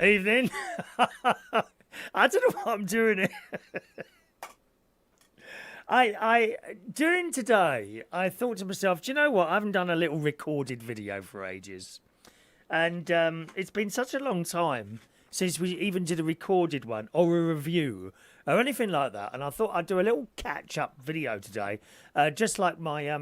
Evening. I don't know what I'm doing here. During today, I thought to myself, do you know what? I haven't done a little recorded video for ages. And it's been such a long time since we even did a recorded one or a review or anything like that. And I thought I'd do a little catch-up video today, just like my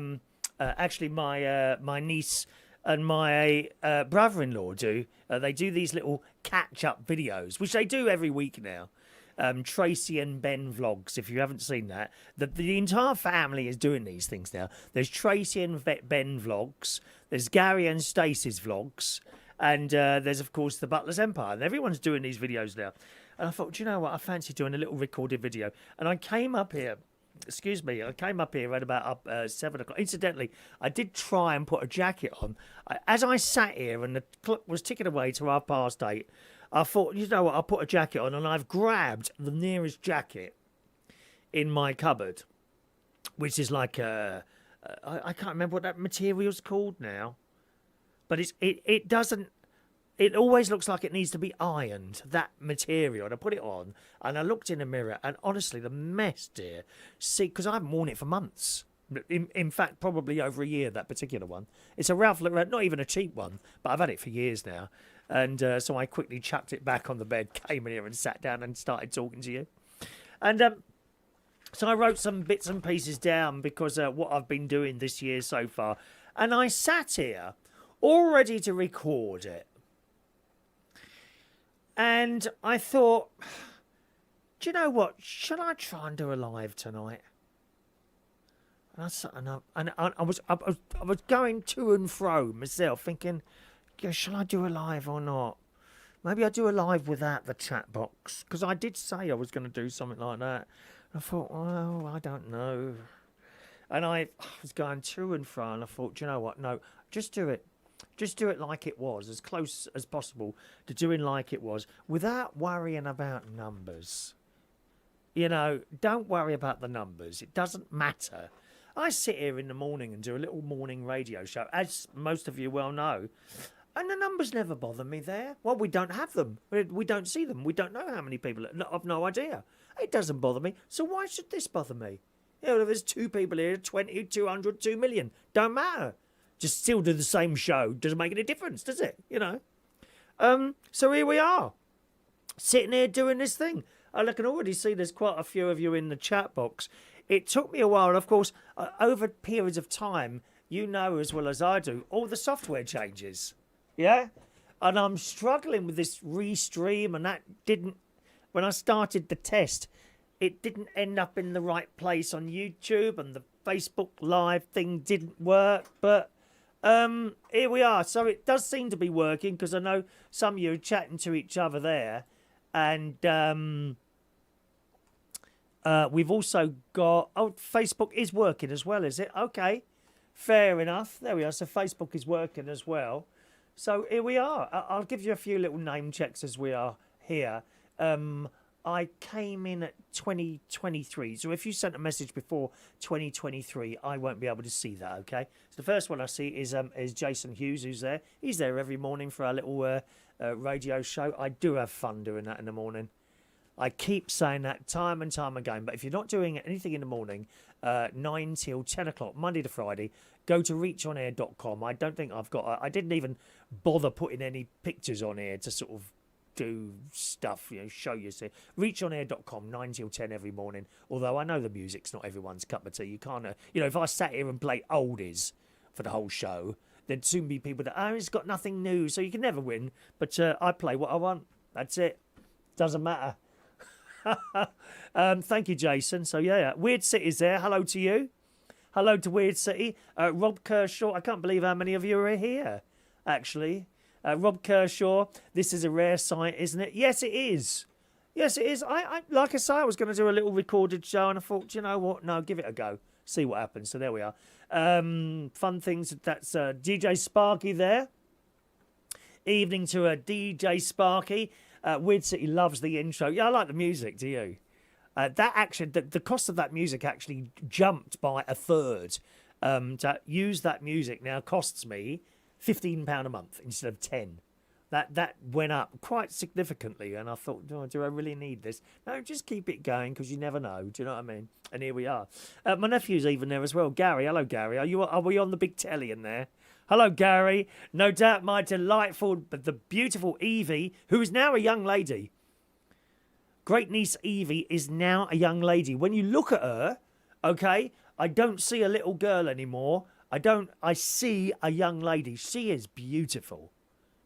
my niece and my brother-in-law do. They do these little catch-up videos, which they do every week now. Tracy and Ben vlogs, if you haven't seen that. The entire family is doing these things now. There's Tracy and Ben vlogs. There's Gary and Stacey's vlogs. And there's, of course, the Butler's Empire. And everyone's doing these videos now. And I thought, do you know what? I fancy doing a little recorded video. And I came up here. Excuse me, I came up here at about 7 o'clock. Incidentally, I did try and put a jacket on. As I sat here and the clock was ticking away to 8:30, I thought, you know what, I'll put a jacket on, and I've grabbed the nearest jacket in my cupboard, which is like I can't remember what that material's called now, but it doesn't. It always looks like it needs to be ironed, that material. And I put it on, and I looked in the mirror, and honestly, the mess, dear. See, because I haven't worn it for months. In fact, probably over a year, that particular one. It's a Ralph Lauren, not even a cheap one, but I've had it for years now. And so I quickly chucked it back on the bed, came in here and sat down and started talking to you. And so I wrote some bits and pieces down because what I've been doing this year so far. And I sat here all ready to record it. And I thought, do you know what? Should I try and do a live tonight? And I was going to and fro myself, thinking, yeah, shall I do a live or not? Maybe I'll do a live without the chat box, because I did say I was going to do something like that. I thought, well, I don't know. And I was going to and fro, and I thought, do you know what? No, just do it. Just do it like it was, as close as possible to doing like it was, without worrying about numbers. You know, don't worry about the numbers. It doesn't matter. I sit here in the morning and do a little morning radio show, as most of you well know, and the numbers never bother me there. Well, we don't have them. We don't see them. We don't know how many people. I've no idea. It doesn't bother me. So why should this bother me? You know, if there's 2 people here, 20, 200, 2 million, don't matter. Just still do the same show. Doesn't make any difference, does it? You know. So here we are, sitting here doing this thing. I can already see there's quite a few of you in the chat box. It took me a while, and of course, over periods of time, you know as well as I do, all the software changes. Yeah? And I'm struggling with this restream, and that didn't, when I started the test, it didn't end up in the right place on YouTube, and the Facebook Live thing didn't work, but here we are. So it does seem to be working, because I know some of you are chatting to each other there, and we've also got... Oh, Facebook is working as well, is it? Okay, fair enough. There we are. So Facebook is working as well. So here we are. I'll give you a few little name checks as we are here. I came in at 2023. So if you sent a message before 2023, I won't be able to see that, okay? So the first one I see is Jason Hughes, who's there. He's there every morning for our little radio show. I do have fun doing that in the morning. I keep saying that time and time again, but if you're not doing anything in the morning, 9 till 10 o'clock, Monday to Friday, go to reachonair.com. I don't think I've got... I didn't even bother putting any pictures on here to sort of do stuff, you know, show you. Reachonair.com, 9 till 10 every morning. Although I know the music's not everyone's cup of tea. You can't... you know, if I sat here and play oldies for the whole show, there'd soon be people that, oh, it's got nothing new, so you can never win. But I play what I want. That's it. Doesn't matter. Thank you, Jason. So yeah, Weird City's there. Hello to you. Hello to Weird City. Rob Kershaw. I can't believe how many of you are here, actually. Rob Kershaw. This is a rare sight, isn't it? Yes, it is. Yes, it is. I like I say, I was going to do a little recorded show, and I thought, you know what? No, give it a go. See what happens. So there we are. Fun things. That's DJ Sparky there. Evening to DJ Sparky. Weird City loves the intro. Yeah, I like the music. Do you? That actually, the cost of that music actually jumped by a third. To use that music now costs me £15 a month instead of 10. That went up quite significantly, and I thought, oh, do I really need this? No, just keep it going because you never know. Do you know what I mean? And here we are. My nephew's even there as well. Gary, hello, Gary. Are we on the big telly in there? Hello, Gary. No doubt my delightful, but the beautiful Evie, who is now a young lady. Great niece Evie is now a young lady. When you look at her, okay, I don't see a little girl anymore. I see a young lady. She is beautiful,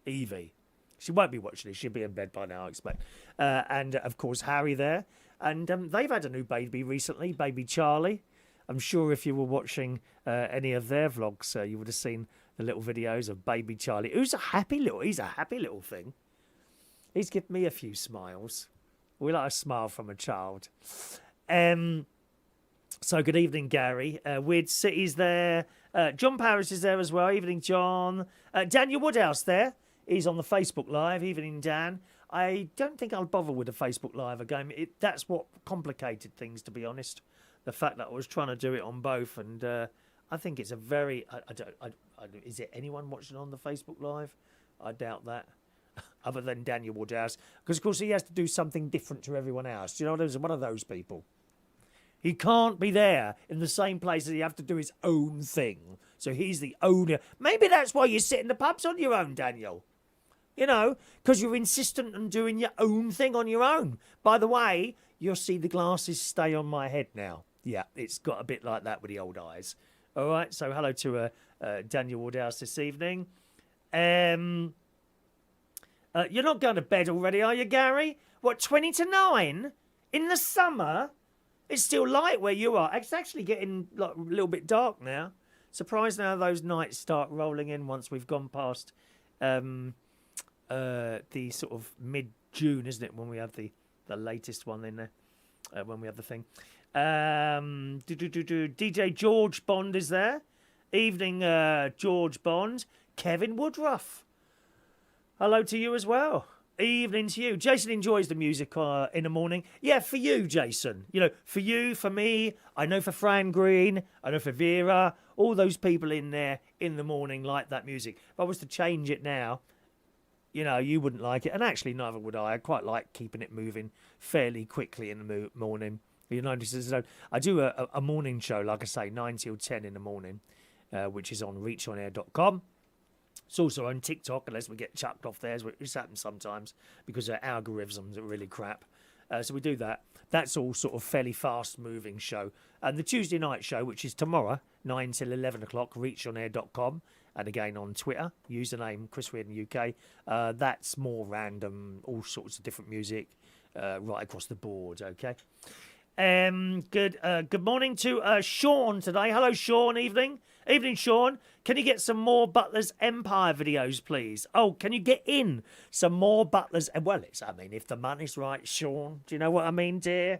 Evie. She won't be watching this. She'll be in bed by now, I expect. And, of course, Harry there. And they've had a new baby recently, baby Charlie. I'm sure if you were watching any of their vlogs, you would have seen the little videos of baby Charlie. He's a happy little thing. He's given me a few smiles. We like a smile from a child. So good evening, Gary. Weird City's there. John Parrish is there as well. Evening, John. Daniel Woodhouse there. He's on the Facebook Live. Evening, Dan. I don't think I'll bother with a Facebook Live again. That's what complicated things, to be honest. The fact that I was trying to do it on both, and I think it's a very. Is it anyone watching on the Facebook Live? I doubt that. Other than Daniel Woodhouse, because of course he has to do something different to everyone else. You know, there's one of those people. He can't be there in the same place as he have to do his own thing. So he's the owner. Maybe that's why you sit in the pubs on your own, Daniel. You know, because you're insistent on doing your own thing on your own. By the way, you'll see the glasses stay on my head now. Yeah, it's got a bit like that with the old eyes. All right, so hello to Daniel Woodhouse this evening. You're not going to bed already, are you, Gary? What, 20 to 9? In the summer? It's still light where you are. It's actually getting like, a little bit dark now. Surprised now those nights start rolling in once we've gone past the sort of mid-June, isn't it, when we have the latest one in there, when we have the thing. DJ George Bond is there. Evening, George Bond. Kevin Woodruff. Hello to you as well. Evening to you. Jason enjoys the music in the morning. Yeah, for you, Jason. You know, for you, for me. I know for Fran Green. I know for Vera. All those people in there in the morning like that music. If I was to change it now, you know, you wouldn't like it. And actually, neither would I. I quite like keeping it moving fairly quickly in the morning. You know, I do a morning show, like I say, 9 till 10 in the morning, which is on reachonair.com. It's also on TikTok, unless we get chucked off there, which happens sometimes because our algorithms are really crap. So we do that. That's all sort of fairly fast-moving show. And the Tuesday night show, which is tomorrow, 9 till 11 o'clock, reachonair.com. And again on Twitter, username Chris Reardon UK. That's more random, all sorts of different music right across the board, okay? Good morning to Sean today. Hello, Sean. Evening, Sean. Can you get some more Butler's Empire videos, please? Oh, can you get in some more Butler's? Well, if the money's right, Sean. Do you know what I mean, dear?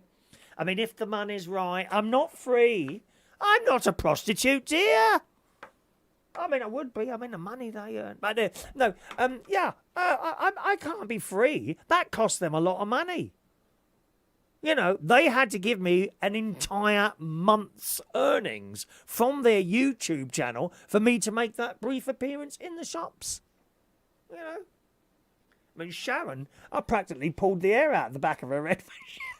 I mean, if the money's right, I'm not free. I'm not a prostitute, dear. I mean, I would be. I mean, the money they earn. But no, I can't be free. That costs them a lot of money. You know, they had to give me an entire month's earnings from their YouTube channel for me to make that brief appearance in the shops. You know? I mean, Sharon, I practically pulled the air out of the back of her head.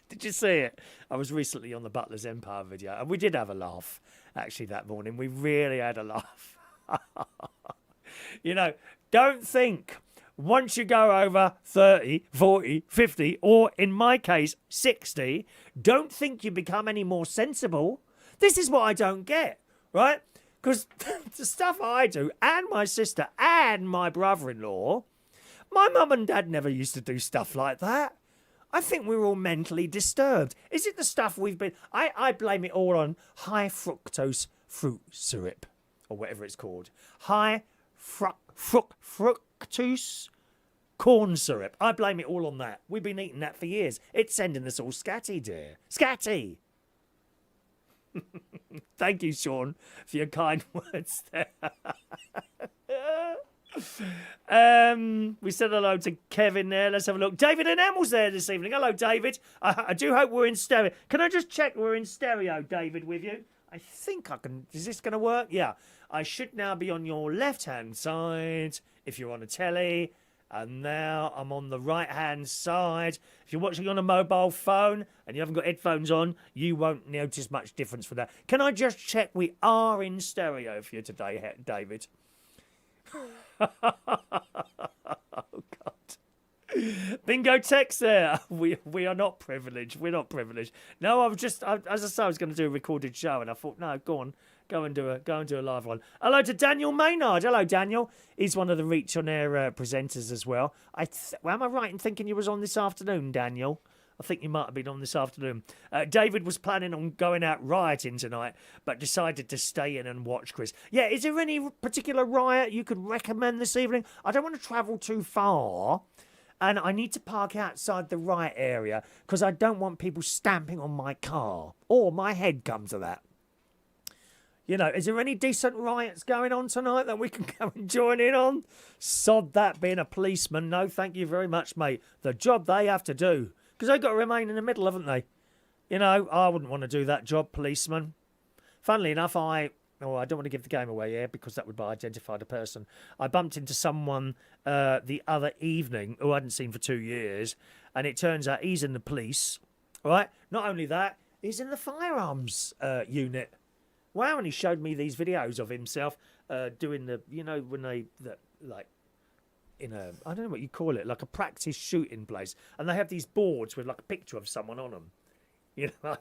Did you see it? I was recently on the Butler's Empire video, and we did have a laugh, actually, that morning. We really had a laugh. You know, don't think... Once you go over 30, 40, 50, or in my case, 60, don't think you become any more sensible. This is what I don't get, right? Because the stuff I do, and my sister, and my brother-in-law, my mum and dad never used to do stuff like that. I think we were all mentally disturbed. Is it the stuff we've been... I blame it all on high fructose fruit syrup, or whatever it's called. High fructose corn syrup. I blame it all on that. We've been eating that for years. It's sending us all scatty, dear. Scatty! Thank you, Sean, for your kind words there. We said hello to Kevin there. Let's have a look. David and Emil's there this evening. Hello, David. I do hope we're in stereo. Can I just check we're in stereo, David, with you? I think I can. Is this going to work? Yeah. I should now be on your left-hand side if you're on a telly. And now I'm on the right-hand side. If you're watching on a mobile phone and you haven't got headphones on, you won't notice much difference for that. Can I just check we are in stereo for you today, David? Oh, God. Bingo text there. We are not privileged. We're not privileged. No, as I say, I was going to do a recorded show, and I thought, no, go on. Go and do a live one. Hello to Daniel Maynard. Hello, Daniel. He's one of the Reach on Air presenters as well. Am I right in thinking you was on this afternoon, Daniel? I think you might have been on this afternoon. David was planning on going out rioting tonight, but decided to stay in and watch, Chris. Yeah, is there any particular riot you could recommend this evening? I don't want to travel too far, and I need to park outside the riot area because I don't want people stamping on my car, or my head comes to that. You know, is there any decent riots going on tonight that we can go and join in on? Sod that being a policeman. No, thank you very much, mate. The job they have to do. Because they've got to remain in the middle, haven't they? You know, I wouldn't want to do that job, policeman. Funnily enough, I don't want to give the game away here because that would identify the person. I bumped into someone the other evening who I hadn't seen for 2 years. And it turns out he's in the police. Right? Not only that, he's in the firearms unit. Wow, and he showed me these videos of himself doing the, you know, when like, in a, I don't know what you call it, like a practice shooting place. And they have these boards with like a picture of someone on them. You know,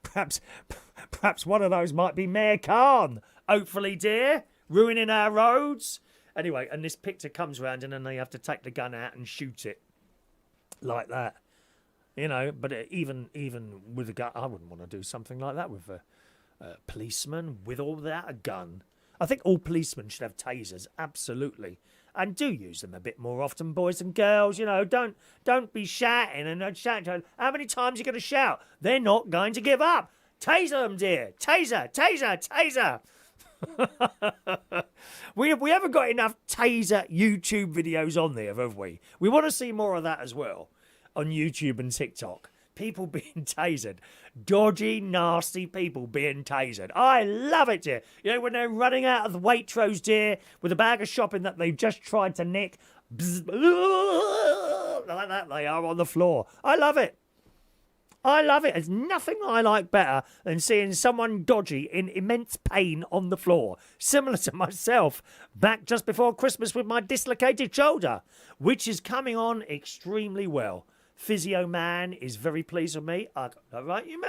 perhaps one of those might be Mayor Khan. Hopefully, dear, ruining our roads. Anyway, and this picture comes round and then they have to take the gun out and shoot it. Like that. You know, but even with a gun, I wouldn't want to do something like that with a policeman with or without a gun. I think all policemen should have tasers, absolutely, and do use them a bit more often, boys and girls. You know, don't be shouting and shouting. How many times are you going to shout? They're not going to give up. Taser them, dear. Taser, taser, taser. We haven't got enough taser YouTube videos on there, have we? We want to see more of that as well on YouTube and TikTok. People being tasered. Dodgy, nasty people being tasered. I love it, dear. You know, when they're running out of the Waitrose, dear, with a bag of shopping that they've just tried to nick. Bzz, like that, they are on the floor. I love it. I love it. There's nothing I like better than seeing someone dodgy in immense pain on the floor. Similar to myself, back just before Christmas with my dislocated shoulder, which is coming on extremely well. Physio man is very pleased with me. Right, you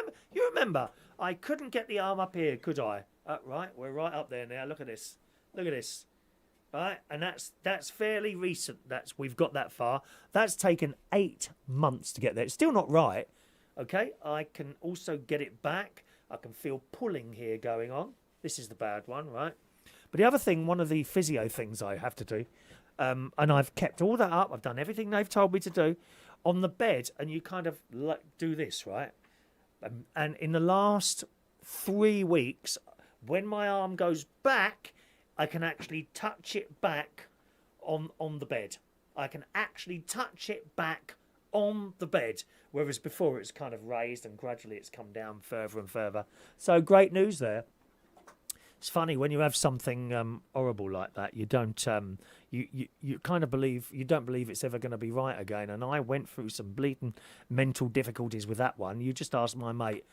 remember, I couldn't get the arm up here, could I? Right, we're right up there now. Look at this. Right, and that's fairly recent. We've got that far. That's taken 8 months to get there. It's still not right. Okay, I can also get it back. I can feel pulling here going on. This is the bad one, right? But the other thing, one of the physio things I have to do, and I've kept all that up. I've done everything they've told me to do. On the bed, and you kind of like do this, right? And in the last 3 weeks, when my arm goes back, I can actually touch it back on the bed. I can actually touch it back on the bed, whereas before it's kind of raised and gradually it's come down further and further. So great news there. It's funny when you have something horrible like that, you don't you kind of you don't believe it's ever going to be right again. And I went through some bleeding mental difficulties with that one. You just ask my mate.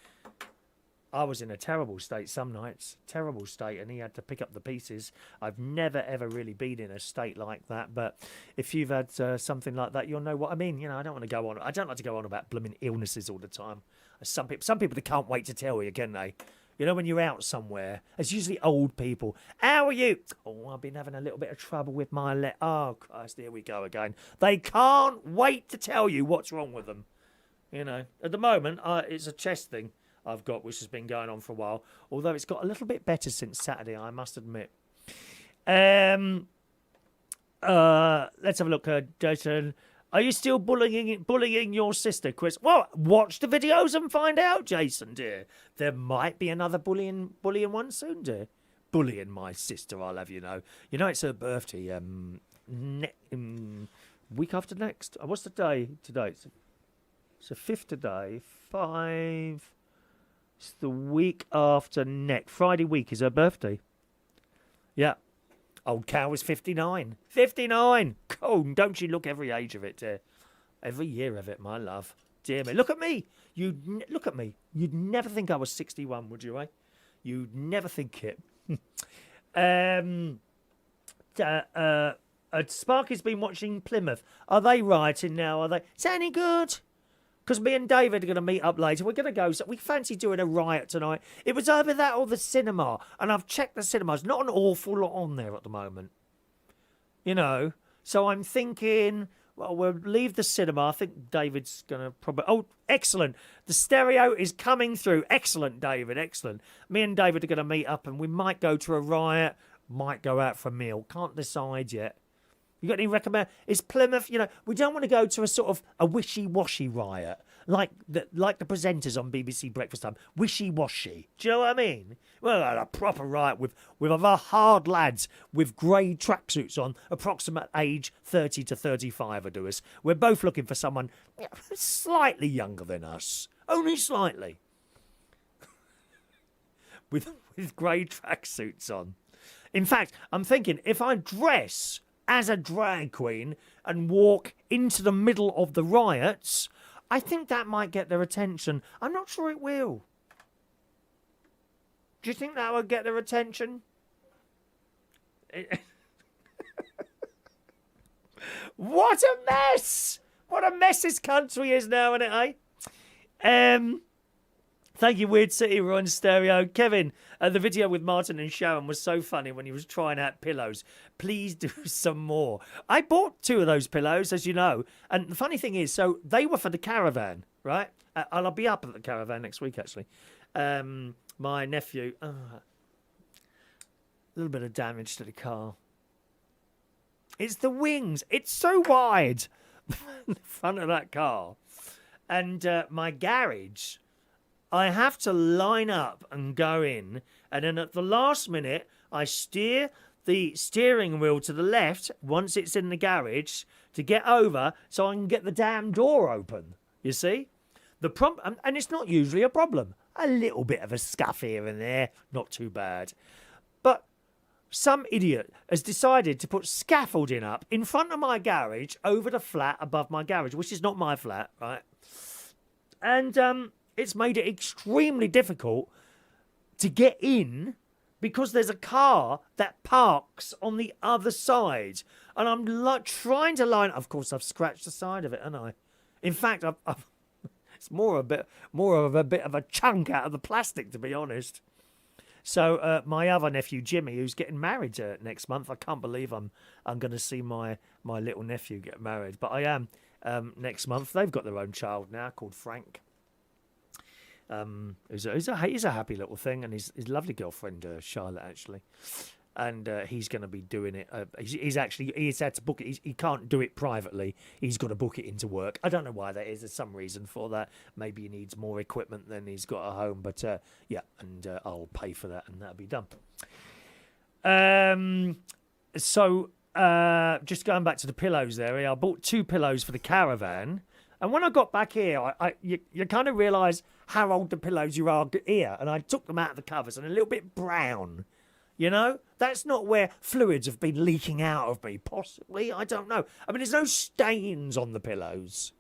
I was in a terrible state some nights, and he had to pick up the pieces. I've never ever really been in a state like that, but if you've had something like that, you'll know what I mean. You know, I don't like to go on about blooming illnesses all the time. Some people they can't wait to tell you, can they? You know, when you're out somewhere, it's usually old people. How are you? Oh, I've been having a little bit of trouble with my leg. Oh, Christ, here we go again. They can't wait to tell you what's wrong with them. You know, at the moment, it's a chest thing I've got, which has been going on for a while. Although it's got a little bit better since Saturday, I must admit. Let's have a look, Jason. Are you still bullying your sister, Chris? Well, watch the videos and find out, Jason, dear. There might be another bullying one soon, dear. Bullying my sister, I'll have you know. You know, it's her birthday, week after next. What's the day today? It's the 5th today. 5. It's the week after next. Friday week is her birthday. Yeah. Old cow is 59. 59! Oh, don't you look every age of it, dear. Every year of it, my love. Dear me. Look at me. Look at me. You'd never think I was 61, would you, eh? You'd never think it. Sparky's been watching Plymouth. Are they rioting now? Are they? Is that any good? Because me and David are going to meet up later. We're going to go. So we fancy doing a riot tonight. It was either that or the cinema. And I've checked the cinemas. Not an awful lot on there at the moment. You know. So I'm thinking, well, we'll leave the cinema. I think David's going to probably... Oh, excellent. The stereo is coming through. Excellent, David. Excellent. Me and David are going to meet up and we might go to a riot. Might go out for a meal. Can't decide yet. You got any recommend? Is Plymouth, you know, we don't want to go to a sort of a wishy-washy riot like the presenters on BBC Breakfast Time. Wishy-washy. Do you know what I mean? Well, a proper riot with other hard lads with grey tracksuits on, approximate age 30 to 35 are do us. We're both looking for someone slightly younger than us. Only slightly. with grey tracksuits on. In fact, I'm thinking if I dress as a drag queen and walk into the middle of the riots, I think that might get their attention. I'm not sure it will. Do you think that would get their attention? What a mess! What a mess this country is now, isn't it, eh? Thank you, Weird City. We're on stereo. Kevin, the video with Martin and Sharon was so funny when he was trying out pillows. Please do some more. I bought 2 of those pillows, as you know. And the funny thing is, so they were for the caravan, right? I'll be up at the caravan next week, actually. My nephew, a little bit of damage to the car. It's the wings. It's so wide, the front of that car. And my garage... I have to line up and go in, and then at the last minute, I steer the steering wheel to the left once it's in the garage to get over so I can get the damn door open, you see? And it's not usually a problem. A little bit of a scuff here and there, not too bad. But some idiot has decided to put scaffolding up in front of my garage over the flat above my garage, which is not my flat, right? And... it's made it extremely difficult to get in because there's a car that parks on the other side. And I'm trying to line... Of course, I've scratched the side of it, haven't I? In fact, it's more of a bit of a chunk out of the plastic, to be honest. So my other nephew, Jimmy, who's getting married next month, I can't believe I'm going to see my little nephew get married. But I am next month. They've got their own child now called Frank. He's a happy little thing, and his lovely girlfriend Charlotte actually, and he's going to be doing it. He's had to book it. He can't do it privately. He's got to book it into work. I don't know why that is. There's some reason for that. Maybe he needs more equipment than he's got at home. But yeah, and I'll pay for that, and that'll be done. So just going back to the pillows there, I bought 2 pillows for the caravan. And when I got back here, you kind of realise how old the pillows you are here. And I took them out of the covers and a little bit brown. You know? That's not where fluids have been leaking out of me. Possibly. I don't know. I mean, there's no stains on the pillows.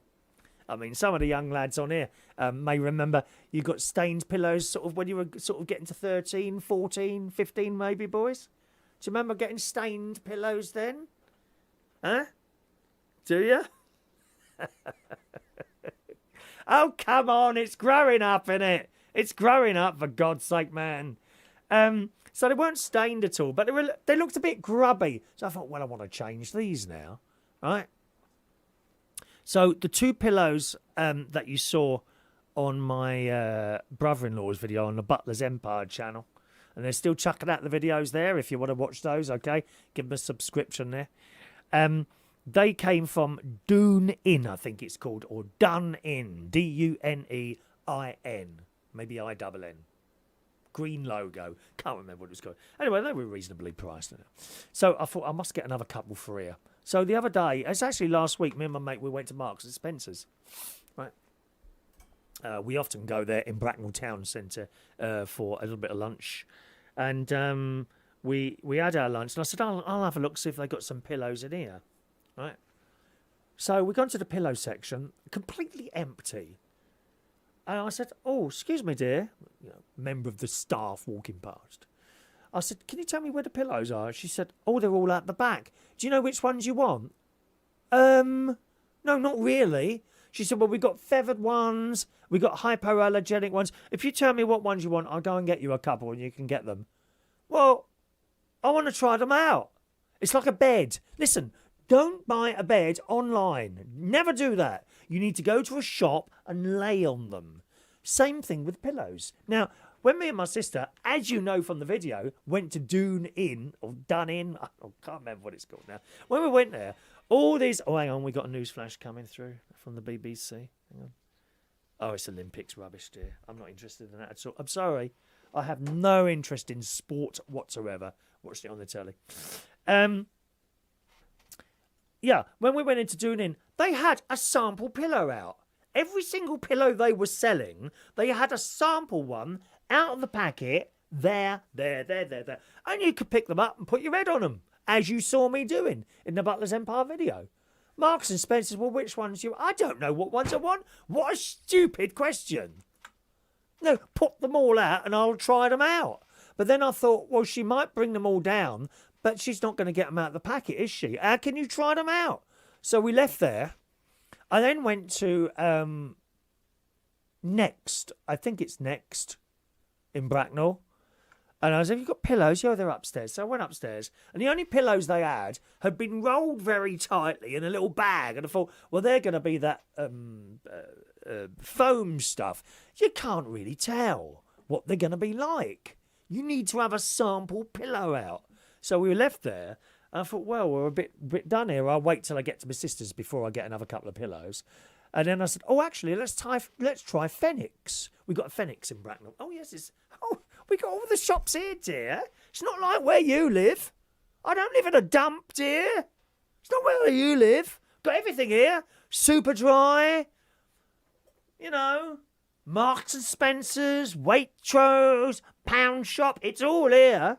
I mean, some of the young lads on here may remember you got stained pillows sort of when you were sort of getting to 13, 14, 15 maybe, boys. Do you remember getting stained pillows then? Huh? Do you? Oh, come on, it's growing up, innit? It's growing up, for God's sake, man. So they weren't stained at all, but they looked a bit grubby. So I thought, well, I want to change these now, right? So the 2 pillows that you saw on my brother-in-law's video on the Butler's Empire channel, and they're still chucking out the videos there if you want to watch those, okay? Give them a subscription there. They came from Dune Inn, I think it's called, or Dun Inn, Dunein, maybe I-double-N. Green logo. Can't remember what it was called. Anyway, they were reasonably priced. So I thought I must get another couple for here. So the other day, it's actually last week, me and my mate, we went to Marks and Spencer's. Right. We often go there in Bracknell Town Centre for a little bit of lunch. And we had our lunch, and I said, I'll have a look, see if they got some pillows in here. right? So we got to the pillow section, completely empty. And I said, oh, excuse me, dear, member of the staff walking past. I said, can you tell me where the pillows are? She said, oh, they're all out the back. Do you know which ones you want? No, not really. She said, well, we got feathered ones, we got hypoallergenic ones. If you tell me what ones you want, I'll go and get you a couple and you can get them. Well, I want to try them out. It's like a bed. Listen, don't buy a bed online. Never do that. You need to go to a shop and lay on them. Same thing with pillows. Now, when me and my sister, as you know from the video, went to Dune Inn, or Dun Inn, I can't remember what it's called now. When we went there, all these... Oh, hang on, we got a news flash coming through from the BBC. Hang on. Oh, it's Olympics rubbish, dear. I'm not interested in that at all. I'm sorry. I have no interest in sport whatsoever. Watched it on the telly. Yeah, when we went into Dune Inn, they had a sample pillow out. Every single pillow they were selling, they had a sample one out of the packet, there. And you could pick them up and put your head on them, as you saw me doing in the Butler's Empire video. Marks and Spencer's, well, which ones you... I don't know what ones I want. What a stupid question. No, put them all out and I'll try them out. But then I thought, well, she might bring them all down, but she's not going to get them out of the packet, is she? How can you try them out? So we left there. I then went to Next. I think it's Next in Bracknell. And I said, have you got pillows? Yeah, they're upstairs. So I went upstairs. And the only pillows they had been rolled very tightly in a little bag. And I thought, well, they're going to be that foam stuff. You can't really tell what they're going to be like. You need to have a sample pillow out. So we were left there. And I thought, well, we're a bit done here. I'll wait till I get to my sister's before I get another couple of pillows. And then I said, oh, actually, let's try Phoenix. We got a Phoenix in Bracknell. Oh, yes, we got all the shops here, dear. It's not like where you live. I don't live in a dump, dear. It's not where you live. Got everything here. Super dry. Marks and Spencer's, Waitrose, Pound Shop. It's all here.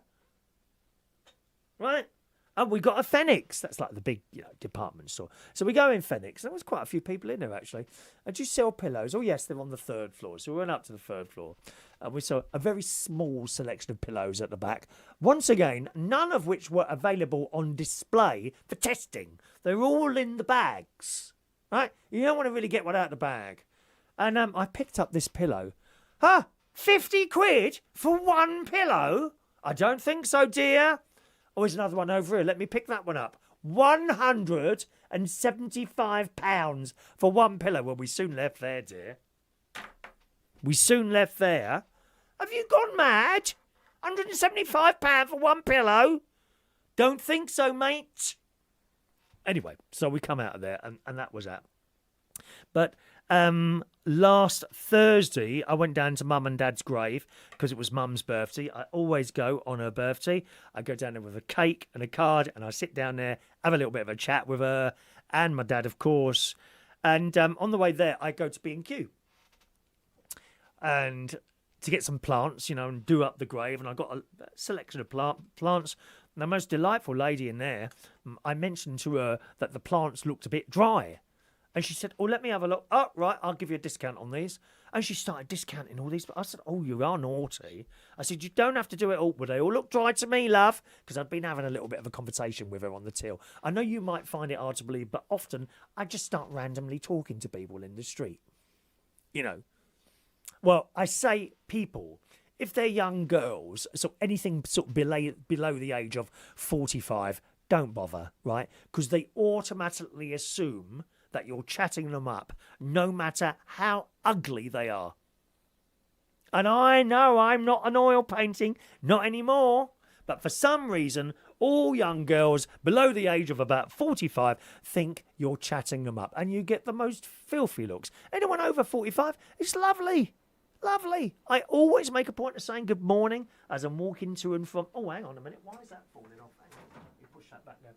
Right? And we got a Phoenix. That's like the big, department store. So we go in Phoenix. There was quite a few people in there, actually. And do you sell pillows? Oh, yes, they're on the 3rd floor. So we went up to the 3rd floor. And we saw a very small selection of pillows at the back. Once again, none of which were available on display for testing. They're all in the bags. Right? You don't want to really get one out of the bag. And I picked up this pillow. 50 quid for one pillow? I don't think so, dear. Oh, there's another one over here. Let me pick that one up. £175 for one pillow. Well, we soon left there, dear. We soon left there. Have you gone mad? £175 for one pillow? Don't think so, mate. Anyway, so we come out of there, and that was that. But last Thursday, I went down to Mum and Dad's grave because it was Mum's birthday. I always go on her birthday. I go down there with a cake and a card, and I sit down there, have a little bit of a chat with her and my dad, of course. And on the way there, I go to B&Q and to get some plants, and do up the grave. And I got a selection of plants. And the most delightful lady in there, I mentioned to her that the plants looked a bit dry. And she said, oh, let me have a look. Oh, right, I'll give you a discount on these. And she started discounting all these. But I said, oh, you are naughty. I said, you don't have to do it all. Well, they all look dry to me, love. Because I'd been having a little bit of a conversation with her on the till. I know you might find it hard to believe, but often I just start randomly talking to people in the street. Well, I say people. If they're young girls, so anything sort of below the age of 45, don't bother, right? Because they automatically assume that you're chatting them up, no matter how ugly they are. And I know I'm not an oil painting, not anymore. But for some reason, all young girls below the age of about 45 think you're chatting them up. And you get the most filthy looks. Anyone over 45, it's lovely. Lovely. I always make a point of saying good morning as I'm walking to and from... Oh, hang on a minute. Why is that falling off? Hang on. Let me push that back there.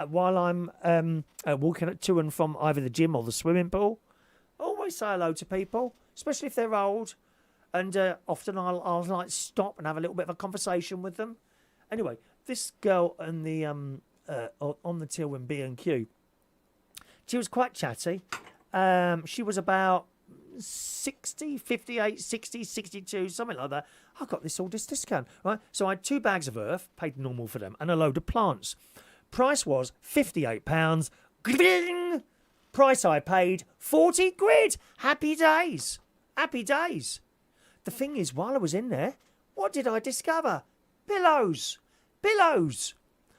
While I'm walking to and from either the gym or the swimming pool, always say hello to people, especially if they're old. And often I'll like stop and have a little bit of a conversation with them. Anyway, this girl in the on the till in B&Q. She was quite chatty. She was about 60, 58, 60, 62, something like that. I got this discount, right? So I had 2 bags of earth, paid normal for them, and a load of plants. Price was £58. Gling! Price I paid, 40 quid. Happy days. Happy days. The thing is, while I was in there, what did I discover? Pillows. Pillows.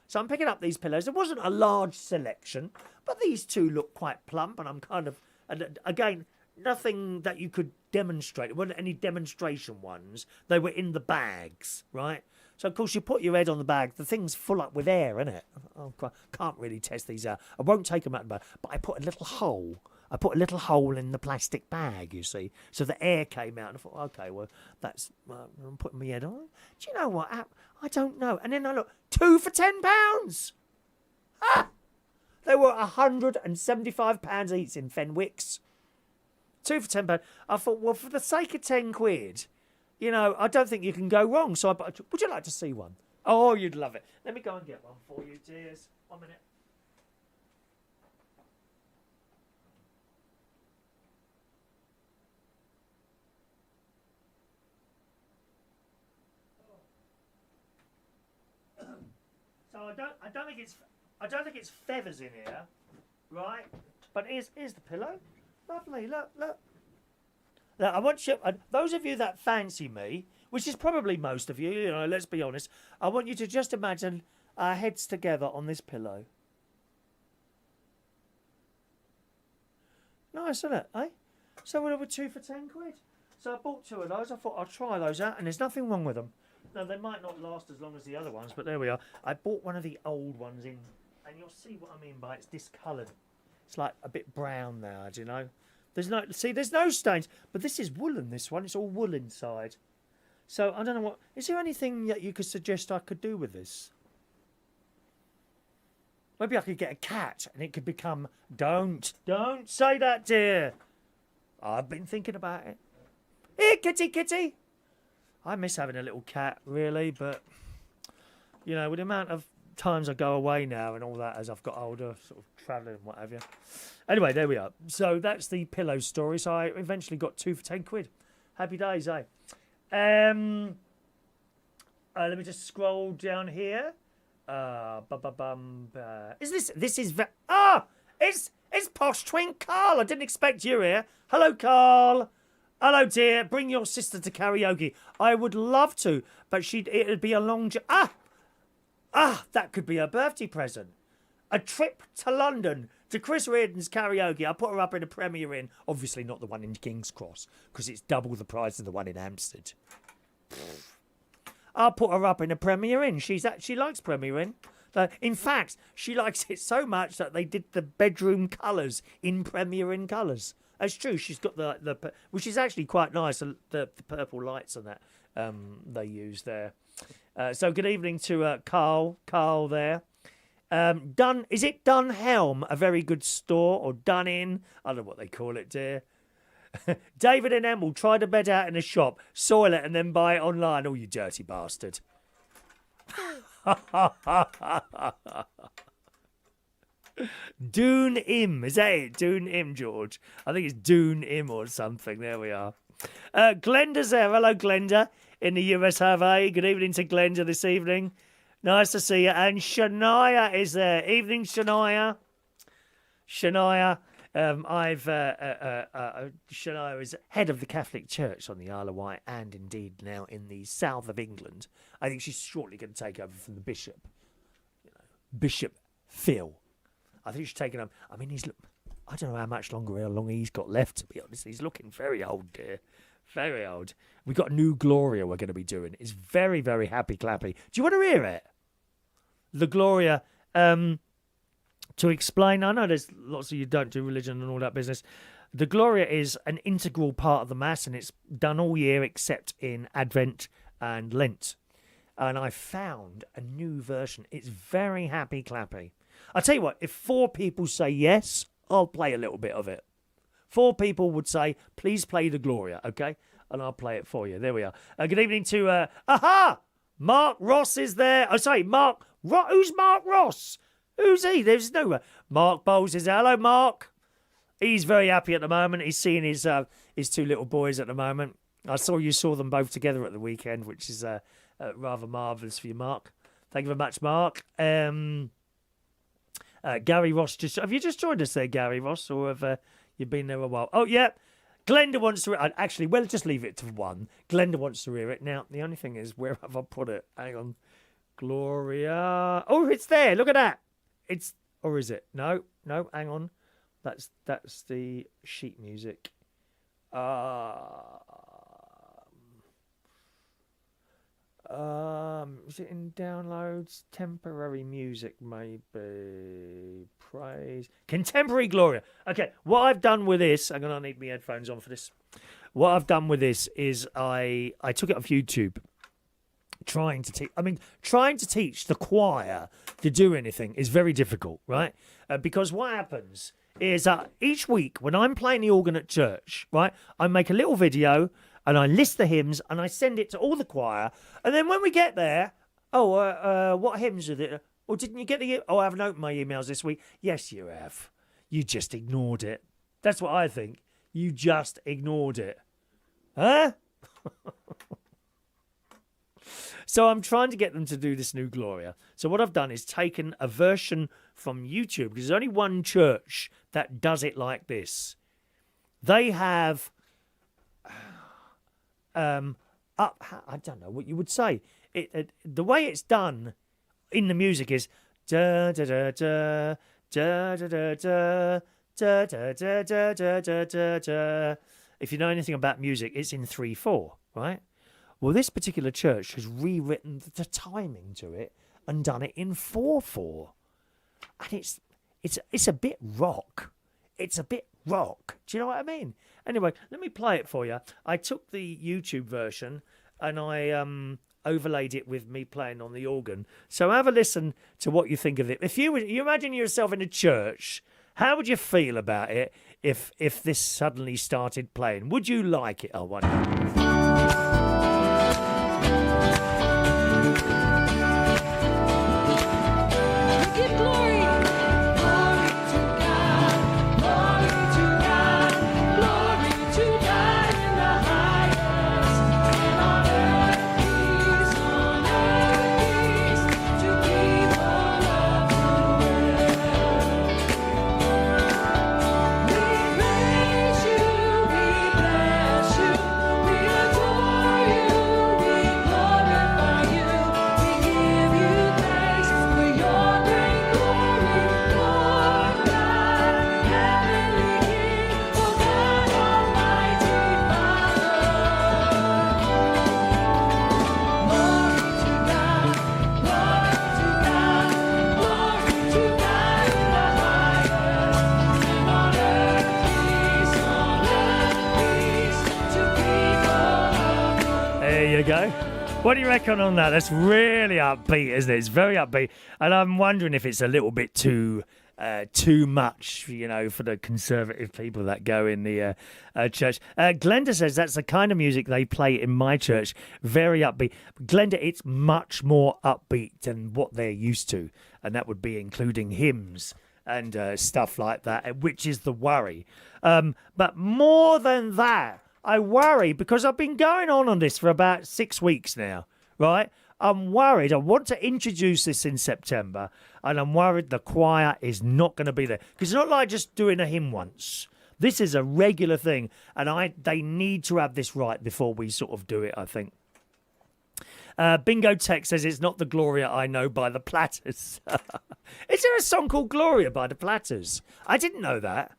So I'm picking up these pillows. There wasn't a large selection, but these 2 look quite plump, and I'm kind of, and again, nothing that you could demonstrate. There weren't any demonstration ones. They were in the bags, right? So, of course, you put your head on the bag. The thing's full up with air, isn't it? I can't really test these out. I won't take them out of the bag, but I put a little hole. I put a little hole in the plastic bag, you see, so the air came out. And I thought, okay, well, that's I'm putting my head on. Do you know what? I don't know. And then I look, 2 for £10. Ah! They were £175 each in Fenwicks. 2 for £10. I thought, well, for the sake of 10 quid, you know, I don't think you can go wrong. So would you like to see one? Oh, you'd love it. Let me go and get one for you, dears. 1 minute. So I don't think it's feathers in here, right? But here's the pillow. Lovely, look. Now, I want you, those of you that fancy me, which is probably most of you, you know, let's be honest, I want you to just imagine our heads together on this pillow. Nice, isn't it, eh? So we were 2 for 10 quid. So I bought 2 of those. I thought I'll try those out, and there's nothing wrong with them. Now, they might not last as long as the other ones, but there we are. I bought one of the old ones in, and you'll see what I mean by it's discoloured. It's like a bit brown now, do you know? There's no stains, but this is woolen, this one. It's all wool inside. So I don't know what... Is there anything that you could suggest I could do with this? Maybe I could get a cat and it could become... Don't say that, dear. I've been thinking about it. Here, kitty. I miss having a little cat, really, but, you know, with the amount of times I go away now and all that as I've got older, sort of travelling and what have you. Anyway, there we are. So that's the pillow story. So I eventually got 2 for 10 quid. Happy days, eh? Let me just scroll down here. It's Posh Twin Carl. I didn't expect you here. Hello, Carl. Hello, dear. Bring your sister to karaoke. I would love to, but it'd be a long... that could be her birthday present. A trip to London to Chris Reardon's karaoke. I'll put her up in a Premier Inn. Obviously not the one in King's Cross, because it's double the price of the one in Hampstead. I'll put her up in a Premier Inn. She likes Premier Inn. In fact, she likes it so much that they did the bedroom colours in Premier Inn colours. That's true. She's got the which is actually quite nice. The purple lights on that they use there. So good evening to Carl there. Is it Dunhelm, a very good store, or Dun-In? I don't know what they call it, dear. David and Em will try to bed out in a shop, soil it, and then buy it online. Oh, you dirty bastard. Dune Im, is that it? Dune Im, George. I think it's Dune Im or something. There we are. Glenda's there. Hello, Glenda, in the US of A. Good evening to Glenda this evening. Nice to see you. And Shania is there. Evening, Shania. Shania is head of the Catholic Church on the Isle of Wight, and indeed now in the south of England. I think she's shortly going to take over from the bishop, Bishop Phil. I think she's taking up. I mean, I don't know how long he's got left, to be honest. He's looking very old, dear. Very old. We've got a new Gloria we're going to be doing. It's very, very happy clappy. Do you want to hear it? The Gloria, to explain, I know there's lots of you don't do religion and all that business. The Gloria is an integral part of the Mass, and it's done all year except in Advent and Lent. And I found a new version. It's very happy clappy. I'll tell you what, if 4 people say yes, I'll play a little bit of it. 4 people would say, please play the Gloria, okay? And I'll play it for you. There we are. Good evening to, Mark Ross is there. Oh, sorry, who's Mark Ross? Who's he? There's no Mark Bowles says, hello, Mark. He's very happy at the moment. He's seeing his two little boys at the moment. I saw you saw them both together at the weekend, which is rather marvellous for you, Mark. Thank you very much, Mark. Gary Ross, have you just joined us there, Gary Ross, or have you been there a while? Oh, yeah. Glenda wants to... Actually, well, just leave it to one. Glenda wants to hear it. Now, the only thing is, where have I put it? Hang on. Gloria. Oh, it's there. Look at that. It's... Or is it? No, hang on. That's the sheet music. Is it in downloads? Temporary music, maybe. Praise. Contemporary Gloria. Okay, what I've done with this, I'm going to need my headphones on for this. What I've done with this is I took it off YouTube. Trying to teach the choir to do anything is very difficult, right? Because what happens is each week when I'm playing the organ at church, right, I make a little video and I list the hymns and I send it to all the choir. And then when we get there, what hymns are there? Or didn't you get the... Oh, I haven't opened my emails this week. Yes, you have. You just ignored it. That's what I think. You just ignored it. Huh? So I'm trying to get them to do this new Gloria. So what I've done is taken a version from YouTube, because there's only one church that does it like this. They have... I don't know what you would say. The way it's done in the music is da da da da da da da da da da da da da da da da. If you know anything about music, it's in 3/4, right? Well, this particular church has rewritten the timing to it and done it in 4/4, and it's a bit rock. It's a bit rock. Do you know what I mean? Anyway, let me play it for you. I took the YouTube version and I overlaid it with me playing on the organ. So have a listen to what you think of it. If you imagine yourself in a church, how would you feel about it if this suddenly started playing? Would you like it? I wonder. Go. What do you reckon on that? That's really upbeat, isn't it? It's very upbeat, and I'm wondering if it's a little bit too much, for the conservative people that go in the church. Glenda says that's the kind of music they play in my church. Very upbeat. Glenda, it's much more upbeat than what they're used to, and that would be including hymns and stuff like that, which is the worry. But more than that, I worry because I've been going on this for about 6 weeks now, right? I'm worried. I want to introduce this in September, and I'm worried the choir is not going to be there. Because it's not like just doing a hymn once. This is a regular thing, and they need to have this right before we sort of do it, I think. Bingo Tech says it's not the Gloria I know by the Platters. Is there a song called Gloria by the Platters? I didn't know that.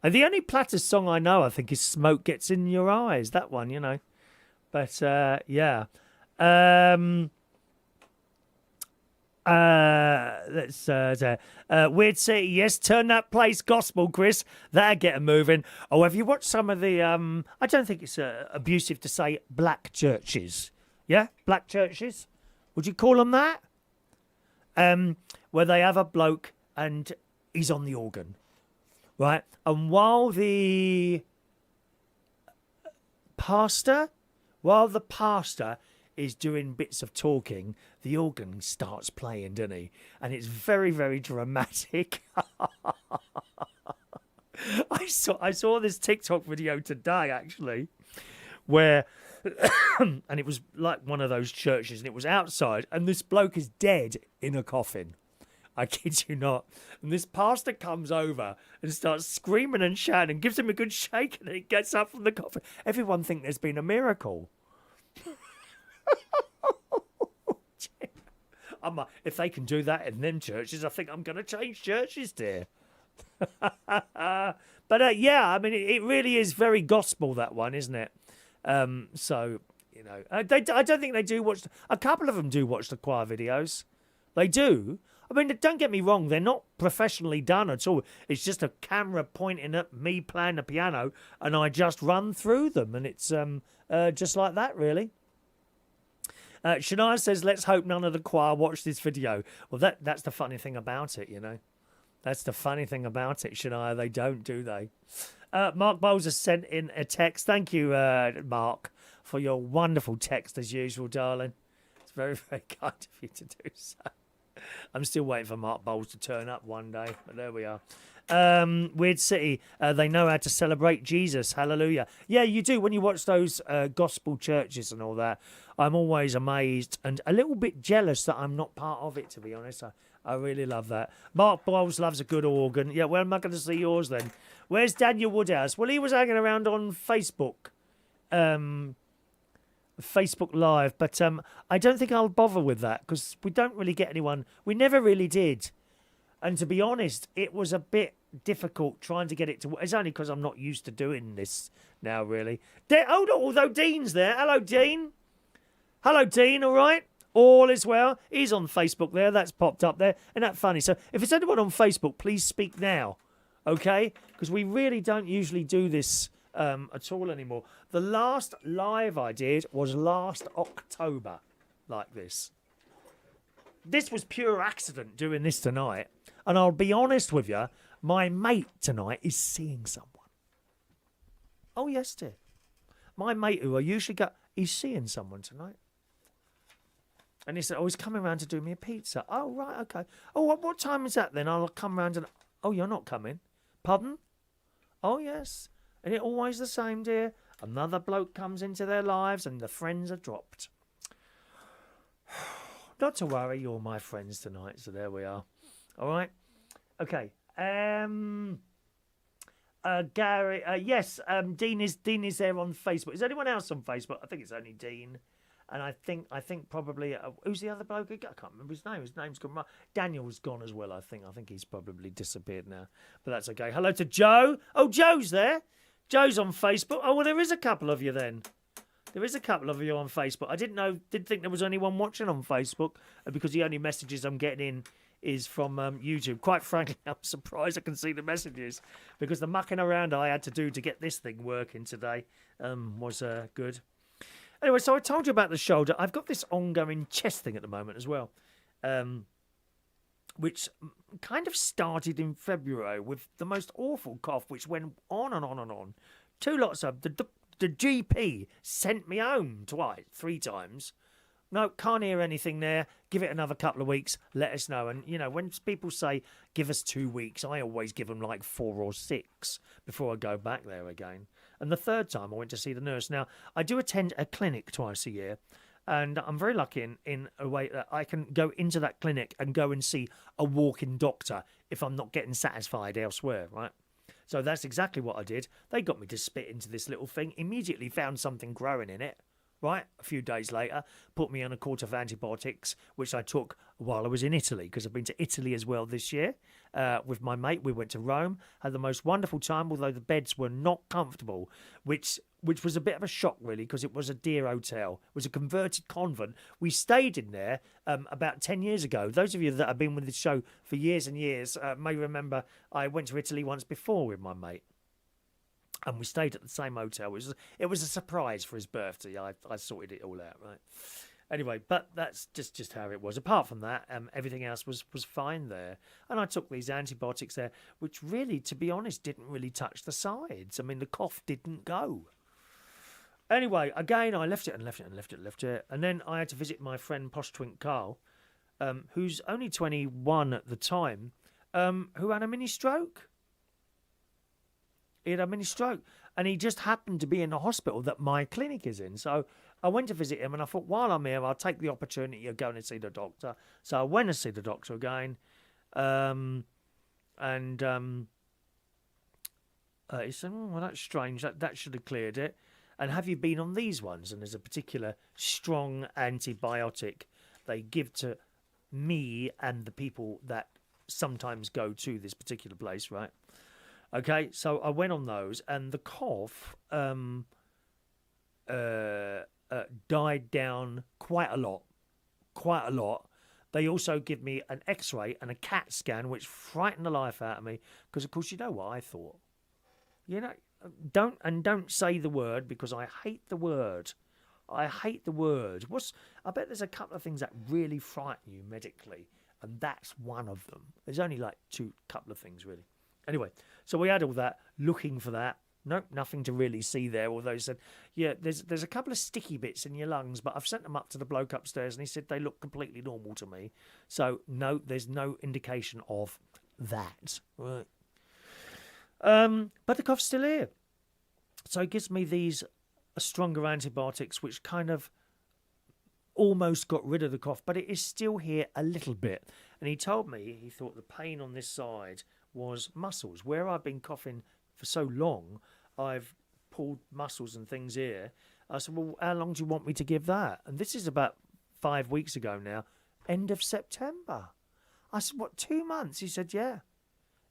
And the only Platters song I know, I think, is Smoke Gets in Your Eyes. That one, But, yeah. Let's Weird City, yes, turn that place gospel, Chris. That'll get 'em moving. Oh, have you watched some of the, I don't think it's abusive to say black churches. Yeah? Black churches? Would you call them that? Where they have a bloke and he's on the organ. Right, and while the pastor is doing bits of talking, the organ starts playing, doesn't he? And it's very, very dramatic. I saw this TikTok video today, actually, where and it was like one of those churches, and it was outside, and this bloke is dead in a coffin. I kid you not. And this pastor comes over and starts screaming and shouting and gives him a good shake, and he gets up from the coffin. Everyone thinks there's been a miracle. I'm like, if they can do that in them churches, I think I'm going to change churches, dear. But yeah, I mean, it really is very gospel, that one, isn't it? So, you know, I don't think they do watch. A couple of them do watch the choir videos. They do. I mean, don't get me wrong, they're not professionally done at all. It's just a camera pointing at me playing the piano, and I just run through them, and it's just like that, really. Shania says, let's hope none of the choir watch this video. Well, that's the funny thing about it, you know. That's the funny thing about it, Shania. They don't, do they? Mark Bowles has sent in a text. Thank you, Mark, for your wonderful text, as usual, darling. It's very, very kind of you to do so. I'm still waiting for Mark Bowles to turn up one day, but there we are. Weird City, they know how to celebrate Jesus. Hallelujah. Yeah, you do. When you watch those gospel churches and all that, I'm always amazed and a little bit jealous that I'm not part of it, to be honest. I really love that. Mark Bowles loves a good organ. Yeah, where am I going to see yours then? Where's Daniel Woodhouse? Well, he was hanging around on Facebook. Facebook Live, but I don't think I'll bother with that because we don't really get anyone. We never really did. And to be honest, it was a bit difficult trying to get it to... It's only because I'm not used to doing this now, really. Although Dean's there. Hello, Dean. Hello, Dean, all right? All is well. He's on Facebook there. That's popped up there. Isn't that funny? So if it's anyone on Facebook, please speak now, okay? Because we really don't usually do this at all anymore. The last live I did was last October, like this. This was pure accident doing this tonight. And I'll be honest with you, my mate tonight is seeing someone. Oh, yes, dear. My mate, who I usually go, he's seeing someone tonight. And he said, oh, he's coming round to do me a pizza. Oh, right, okay. Oh, what time is that then? I'll come round and... Oh, you're not coming? Pardon? Oh, yes. And it's always the same, dear. Another bloke comes into their lives and the friends are dropped. Not to worry, you're my friends tonight, so there we are. All right? Okay. Gary, yes, Dean is there on Facebook. Is anyone else on Facebook? I think it's only Dean. And I think probably, who's the other bloke? I can't remember his name. His name's gone. Daniel's gone as well, I think. I think he's probably disappeared now. But that's okay. Hello to Joe. Oh, Joe's there. Joe's on Facebook. Oh, well, there is a couple of you then. There is a couple of you on Facebook. I didn't think there was anyone watching on Facebook because the only messages I'm getting in is from YouTube. Quite frankly, I'm surprised I can see the messages because the mucking around I had to do to get this thing working today was good. Anyway, so I told you about the shoulder. I've got this ongoing chest thing at the moment as well, which kind of started in February with the most awful cough, which went on and on and on. Two lots of... The GP sent me home three times. No, can't hear anything there. Give it another couple of weeks. Let us know. And, you know, when people say, give us 2 weeks, I always give them like 4 or 6 before I go back there again. And the third time I went to see the nurse. Now, I do attend a clinic twice a year. And I'm very lucky in a way that I can go into that clinic and go and see a walk-in doctor if I'm not getting satisfied elsewhere, right? So that's exactly what I did. They got me to spit into this little thing, immediately found something growing in it, right? A few days later, put me on a quart of antibiotics, which I took while I was in Italy, because I've been to Italy as well this year with my mate. We went to Rome, had the most wonderful time, although the beds were not comfortable, which was a bit of a shock, really, because it was a dear hotel. It was a converted convent. We stayed in there about 10 years ago. Those of you that have been with the show for years and years may remember I went to Italy once before with my mate. And we stayed at the same hotel. It was a surprise for his birthday. I sorted it all out, right? Anyway, but that's just how it was. Apart from that, everything else was fine there. And I took these antibiotics there, which really, to be honest, didn't really touch the sides. I mean, the cough didn't go. Anyway, again, I left it. And then I had to visit my friend Posh Twink Carl, who's only 21 at the time, who had a mini stroke. He had a mini stroke. And he just happened to be in the hospital that my clinic is in. So I went to visit him and I thought, while I'm here, I'll take the opportunity of going to see the doctor. So I went to see the doctor again. He said, well, that's strange. That should have cleared it. And have you been on these ones? And there's a particular strong antibiotic they give to me and the people that sometimes go to this particular place, right? Okay, so I went on those, and the cough died down quite a lot. They also give me an X-ray and a CAT scan, which frightened the life out of me, because of course you know what I thought. You know, don't say the word, because I hate the word. I bet there's a couple of things that really frighten you medically, and that's one of them. There's only like couple of things really. Anyway, so we had all that, looking for that. Nope, nothing to really see there, although he said, yeah, there's a couple of sticky bits in your lungs, but I've sent them up to the bloke upstairs, and he said they look completely normal to me. So, no, there's no indication of that. Right. But the cough's still here. So it gives me these stronger antibiotics, which kind of almost got rid of the cough, but it is still here a little bit. And he told me he thought the pain on this side was muscles. Where I've been coughing for so long, I've pulled muscles and things here. I said, well, how long do you want me to give that? And this is about 5 weeks ago now, end of September. I said, what, 2 months? He said, yeah.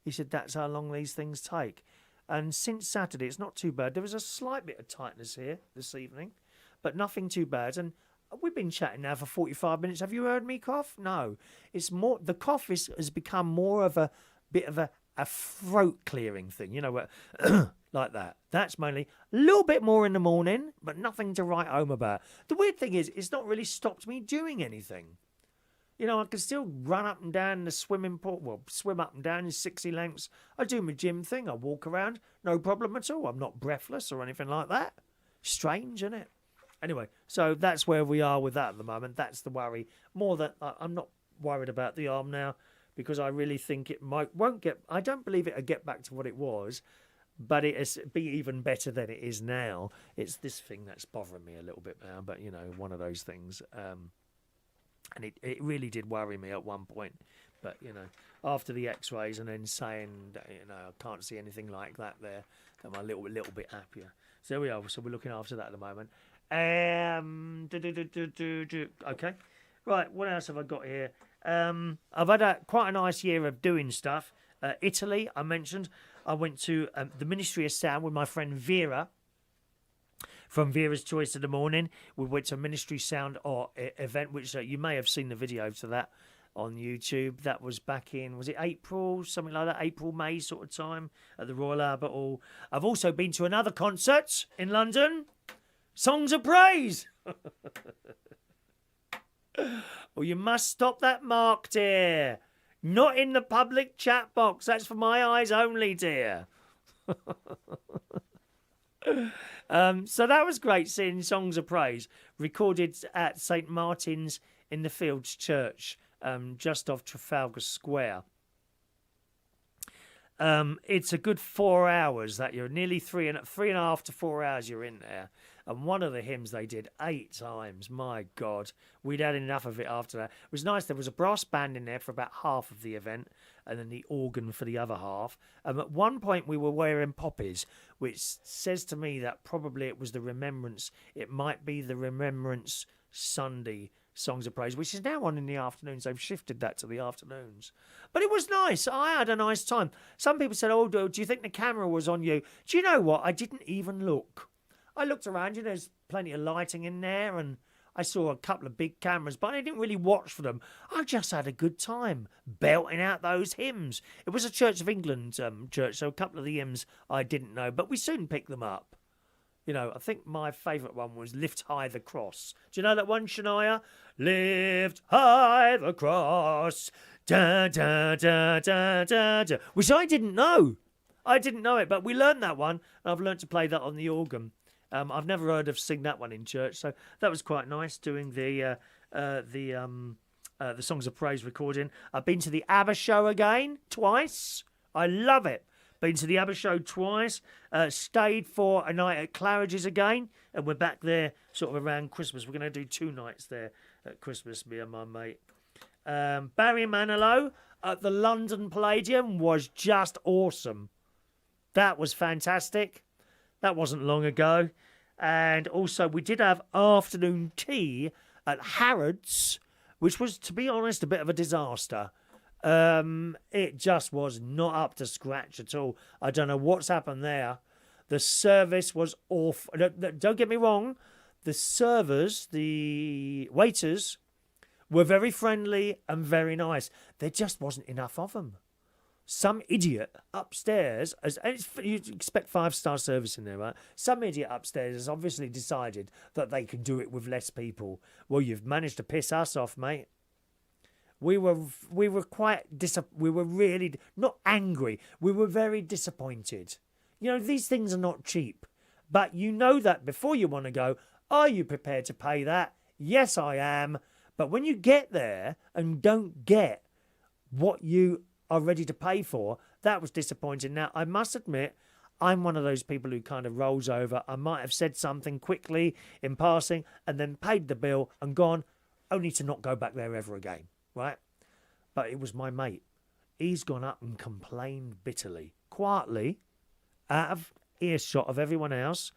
He said, that's how long these things take. And since Saturday, it's not too bad. There was a slight bit of tightness here this evening, but nothing too bad. And we've been chatting now for 45 minutes. Have you heard me cough? No. It's more, the cough has become more of a bit of a throat clearing thing, you know, like that. That's mainly a little bit more in the morning, but nothing to write home about. The weird thing is, it's not really stopped me doing anything. You know, I can still run up and down the swimming pool, well, swim up and down in 60 lengths. I do my gym thing. I walk around, no problem at all. I'm not breathless or anything like that. Strange, isn't it? Anyway, so that's where we are with that at the moment. That's the worry. More that I'm not worried about the arm now, because I really think it won't get, I don't believe it'll get back to what it was, but it'll be even better than it is now. It's this thing that's bothering me a little bit now, but, you know, one of those things. And it really did worry me at one point. But, you know, after the x-rays and then saying, you know, I can't see anything like that there, I'm a little bit happier. So there we are. So we're looking after that at the moment. Okay. Right, what else have I got here? I've had quite a nice year of doing stuff. Italy, I mentioned. I went to the Ministry of Sound with my friend Vera from Vera's Choice of the Morning. We went to a Ministry Sound event, which you may have seen the video to that on YouTube. That was back in, was it April? Something like that, April, May sort of time at the Royal Albert Hall. I've also been to another concert in London, Songs of Praise. Well, you must stop that, Mark, dear. Not in the public chat box. That's for my eyes only, dear. So that was great, seeing Songs of Praise recorded at St Martin's in the Fields Church, just off Trafalgar Square. It's a good 4 hours that you're nearly three and a half to 4 hours you're in there. And one of the hymns they did 8 times. My God, we'd had enough of it after that. It was nice. There was a brass band in there for about half of the event, and then the organ for the other half. At one point, we were wearing poppies, which says to me that probably it was the Remembrance. It might be the Remembrance Sunday Songs of Praise, which is now on in the afternoons. They've shifted that to the afternoons. But it was nice. I had a nice time. Some people said, oh, do you think the camera was on you? Do you know what? I didn't even look. I looked around, you know, there's plenty of lighting in there, and I saw a couple of big cameras, but I didn't really watch for them. I just had a good time belting out those hymns. It was a Church of England church, so a couple of the hymns I didn't know, but we soon picked them up. You know, I think my favourite one was Lift High the Cross. Do you know that one, Shania? Lift high the cross, da da da da da da, which I didn't know. I didn't know it, but we learned that one, and I've learned to play that on the organ. I've never heard of sing that one in church, so that was quite nice doing the Songs of Praise recording. I've been to the ABBA show again twice. I love it. Been to the ABBA show twice. Stayed for a night at Claridge's again, and we're back there sort of around Christmas. We're going to do 2 nights there at Christmas, me and my mate. Barry Manilow at the London Palladium was just awesome. That was fantastic. That wasn't long ago. And also we did have afternoon tea at Harrods, which was, to be honest, a bit of a disaster. It just was not up to scratch at all. I don't know what's happened there. The service was awful. Don't get me wrong. The servers, the waiters, were very friendly and very nice. There just wasn't enough of them. Some idiot upstairs, you expect 5-star service in there, right? Some idiot upstairs has obviously decided that they can do it with less people. Well, you've managed to piss us off, mate. We were really not angry. We were very disappointed. You know, these things are not cheap, but you know that before you want to go. Are you prepared to pay that? Yes, I am. But when you get there and don't get what you are ready to pay for, that was disappointing. Now, I must admit, I'm one of those people who kind of rolls over. I might have said something quickly in passing and then paid the bill and gone, only to not go back there ever again, right? But it was my mate. He's gone up and complained bitterly, quietly, out of earshot of everyone else,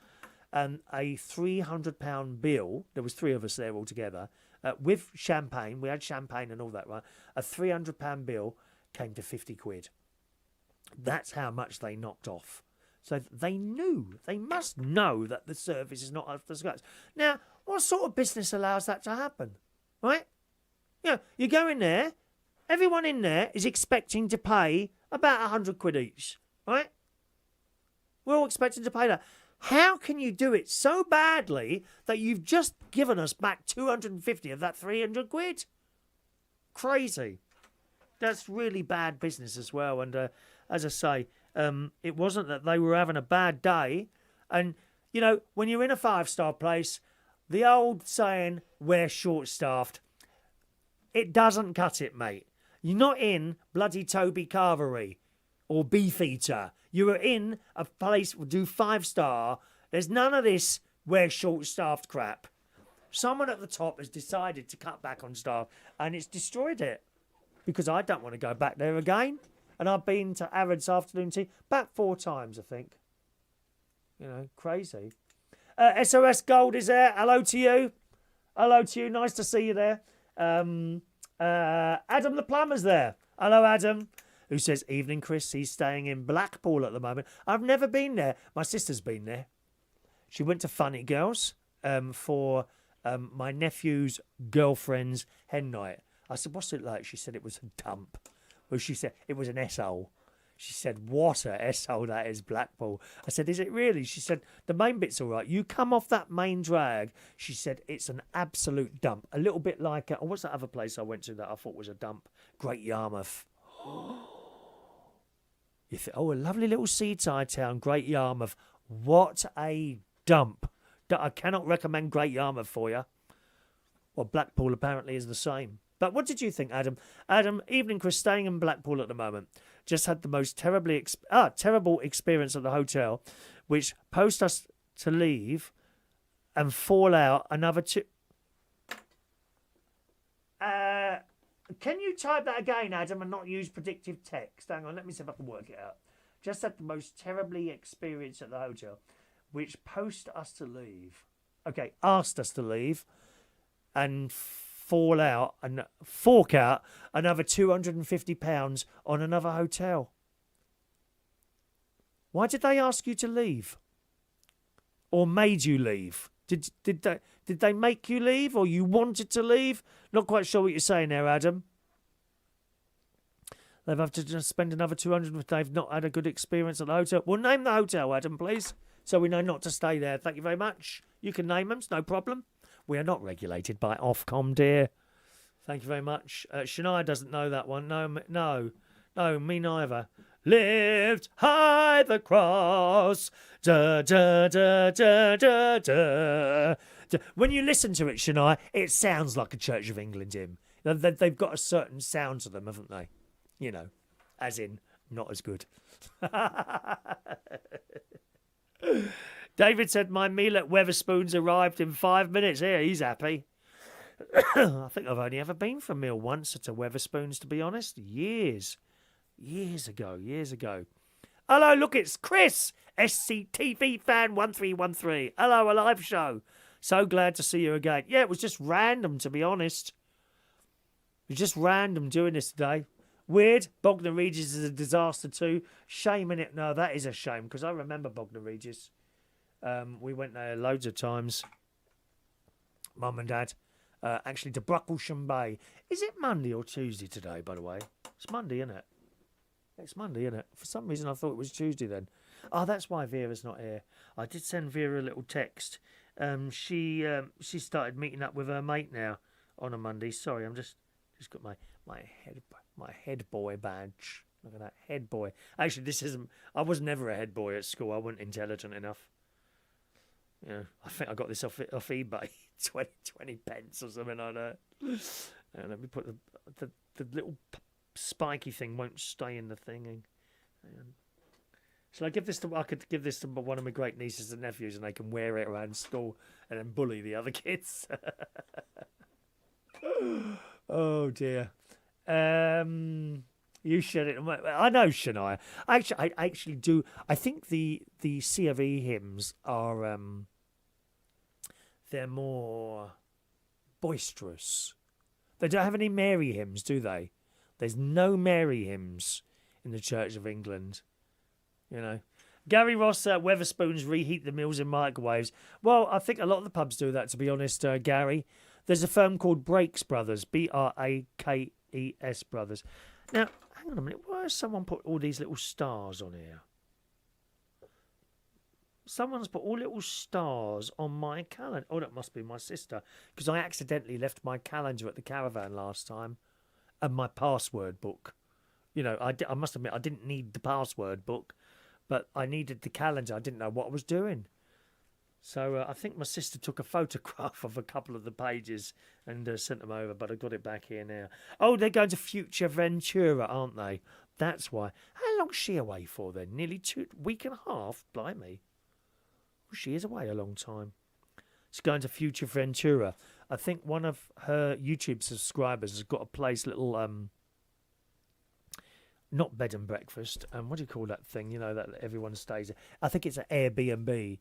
and a £300 bill, there was 3 of us there all together, with champagne, we had champagne and all that, right? A £300 bill came to 50 quid. That's how much they knocked off. So they must know that the service is not up to scratch. Now, what sort of business allows that to happen, right? You know, you go in there, everyone in there is expecting to pay about 100 quid each, right? We're all expecting to pay that. How can you do it so badly that you've just given us back 250 of that 300 quid? Crazy. That's really bad business as well. And as I say, it wasn't that they were having a bad day. And, you know, when you're in a 5-star place, the old saying, we're short-staffed, it doesn't cut it, mate. You're not in bloody Toby Carvery or Beefeater. You are in a place will do 5-star. There's none of this we're short-staffed crap. Someone at the top has decided to cut back on staff, and it's destroyed it. Because I don't want to go back there again. And I've been to Arrod's afternoon tea back 4 times, I think. You know, crazy. SOS Gold is there. Hello to you. Hello to you. Nice to see you there. Adam the plumber's there. Hello, Adam. Who says, evening, Chris. He's staying in Blackpool at the moment. I've never been there. My sister's been there. She went to Funny Girls for my nephew's girlfriend's hen night. I said, what's it like? She said it was a dump. Well, she said it was an S-hole. She said, what a S-hole that is, Blackpool. I said, is it really? She said, the main bit's all right. You come off that main drag. She said, it's an absolute dump. A little bit like, what's that other place I went to that I thought was a dump? Great Yarmouth. You think, oh, a lovely little seaside town, Great Yarmouth. What a dump. I cannot recommend Great Yarmouth for you. Well, Blackpool apparently is the same. But what did you think, Adam? Adam, evening, Chris, staying in Blackpool at the moment. Just had the most terrible experience at the hotel, which post us to leave and fall out another 2... Can you type that again, Adam, and not use predictive text? Hang on, let me see if I can work it out. Just had the most terribly experience at the hotel, which post us to leave. Okay, asked us to leave and fall out and fork out another £250 on another hotel. Why did they ask you to leave? Or made you leave? Did they make you leave, or you wanted to leave? Not quite sure what you're saying there, Adam. They've had to just spend another 200 if they've not had a good experience at the hotel. Well, name the hotel, Adam, please, so we know not to stay there. Thank you very much. You can name them, it's no problem. We are not regulated by Ofcom, dear. Thank you very much. Shania doesn't know that one. No, No, me neither. Lift high the cross. Da, da, da, da, da, da. When you listen to it, Shania, it sounds like a Church of England hymn. They've got a certain sound to them, haven't they? You know, as in, not as good. David said, my meal at Weatherspoons arrived in 5 minutes. Here, he's happy. I think I've only ever been for a meal once at a Weatherspoons, to be honest. Years ago. Hello, look, it's Chris, SCTV fan 1313. Hello, a live show. So glad to see you again. Yeah, it was just random, to be honest. It was just random doing this today. Weird. Bognor Regis is a disaster too. Shame in it. No, that is a shame, because I remember Bognor Regis. We went there loads of times. Mum and Dad. Actually, to Brocklesham Bay. Is it Monday or Tuesday today, by the way? It's Monday, isn't it? It's Monday, isn't it? For some reason, I thought it was Tuesday then. Oh, that's why Vera's not here. I did send Vera a little text. She started meeting up with her mate now on a Monday. Sorry, I'm just got my head boy badge. Look at that, head boy. Actually, this isn't. I was never a head boy at school. I wasn't intelligent enough. Yeah, I think I got this off eBay, 20 pence or something like that. Let me put the little spiky thing won't stay in the thing. Shall I give this to? I could give this to one of my great nieces and nephews, and they can wear it around school and then bully the other kids. Oh dear. You said it. I know, Shania. I actually do. I think the C of E hymns are they're more boisterous. They don't have any Mary hymns, do they? There's no Mary hymns in the Church of England. You know. Gary Ross, Weatherspoons reheat the meals in microwaves. Well, I think a lot of the pubs do that, to be honest, Gary. There's a firm called Brakes Brothers, Brakes Brothers. Now, hang on a minute. Why has someone put all these little stars on here? Someone's put all little stars on my calendar. Oh, that must be my sister, because I accidentally left my calendar at the caravan last time and my password book. You know, I must admit, I didn't need the password book, but I needed the calendar. I didn't know what I was doing. So I think my sister took a photograph of a couple of the pages and sent them over, but I got it back here now. Oh, they're going to Future Ventura, aren't they? That's why. How long's she away for then? Nearly 2 week and a half? Blimey. Well, she is away a long time. She's going to Future Ventura. I think one of her YouTube subscribers has got a place, little, not bed and breakfast. What do you call that thing? You know, that everyone stays at. I think it's an Airbnb.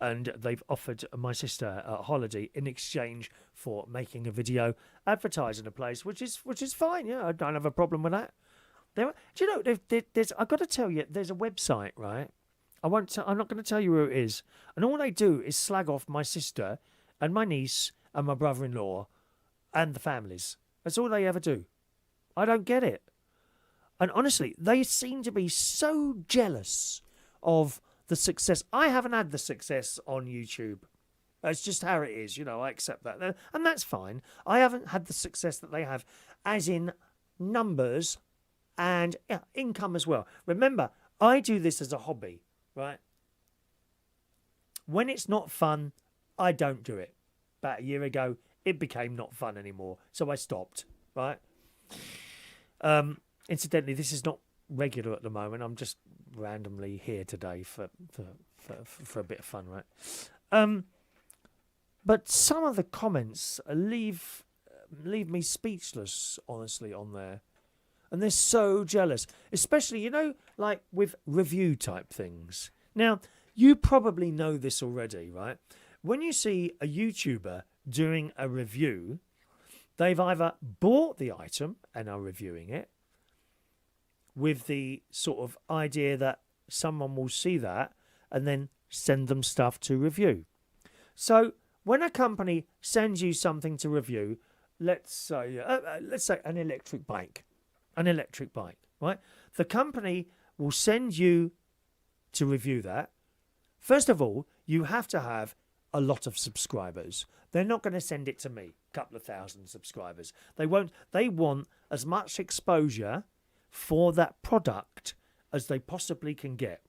And they've offered my sister a holiday in exchange for making a video advertising a place, which is fine. Yeah, I don't have a problem with that. Do you know? There's. I've got to tell you, there's a website, right? I'm not going to tell you who it is. And all they do is slag off my sister and my niece and my brother-in-law and the families. That's all they ever do. I don't get it. And honestly, they seem to be so jealous of the success. I haven't had the success on YouTube. That's just how it is, you know, I accept that. And that's fine. I haven't had the success that they have, as in numbers and income as well. Remember, I do this as a hobby, right? When it's not fun, I don't do it. About a year ago, it became not fun anymore, so I stopped, right? Incidentally, this is not regular at the moment. I'm just randomly here today for a bit of fun, right? But some of the comments leave me speechless, honestly, on there. And they're so jealous, especially, you know, like with review type things. Now, you probably know this already, right? When you see a YouTuber doing a review, they've either bought the item and are reviewing it with the sort of idea that someone will see that and then send them stuff to review. So when a company sends you something to review, let's say an electric bike, right? The company will send you to review that. First of all, you have to have a lot of subscribers. They're not going to send it to me, a couple of thousand subscribers. They won't. They want as much exposure for that product as they possibly can get.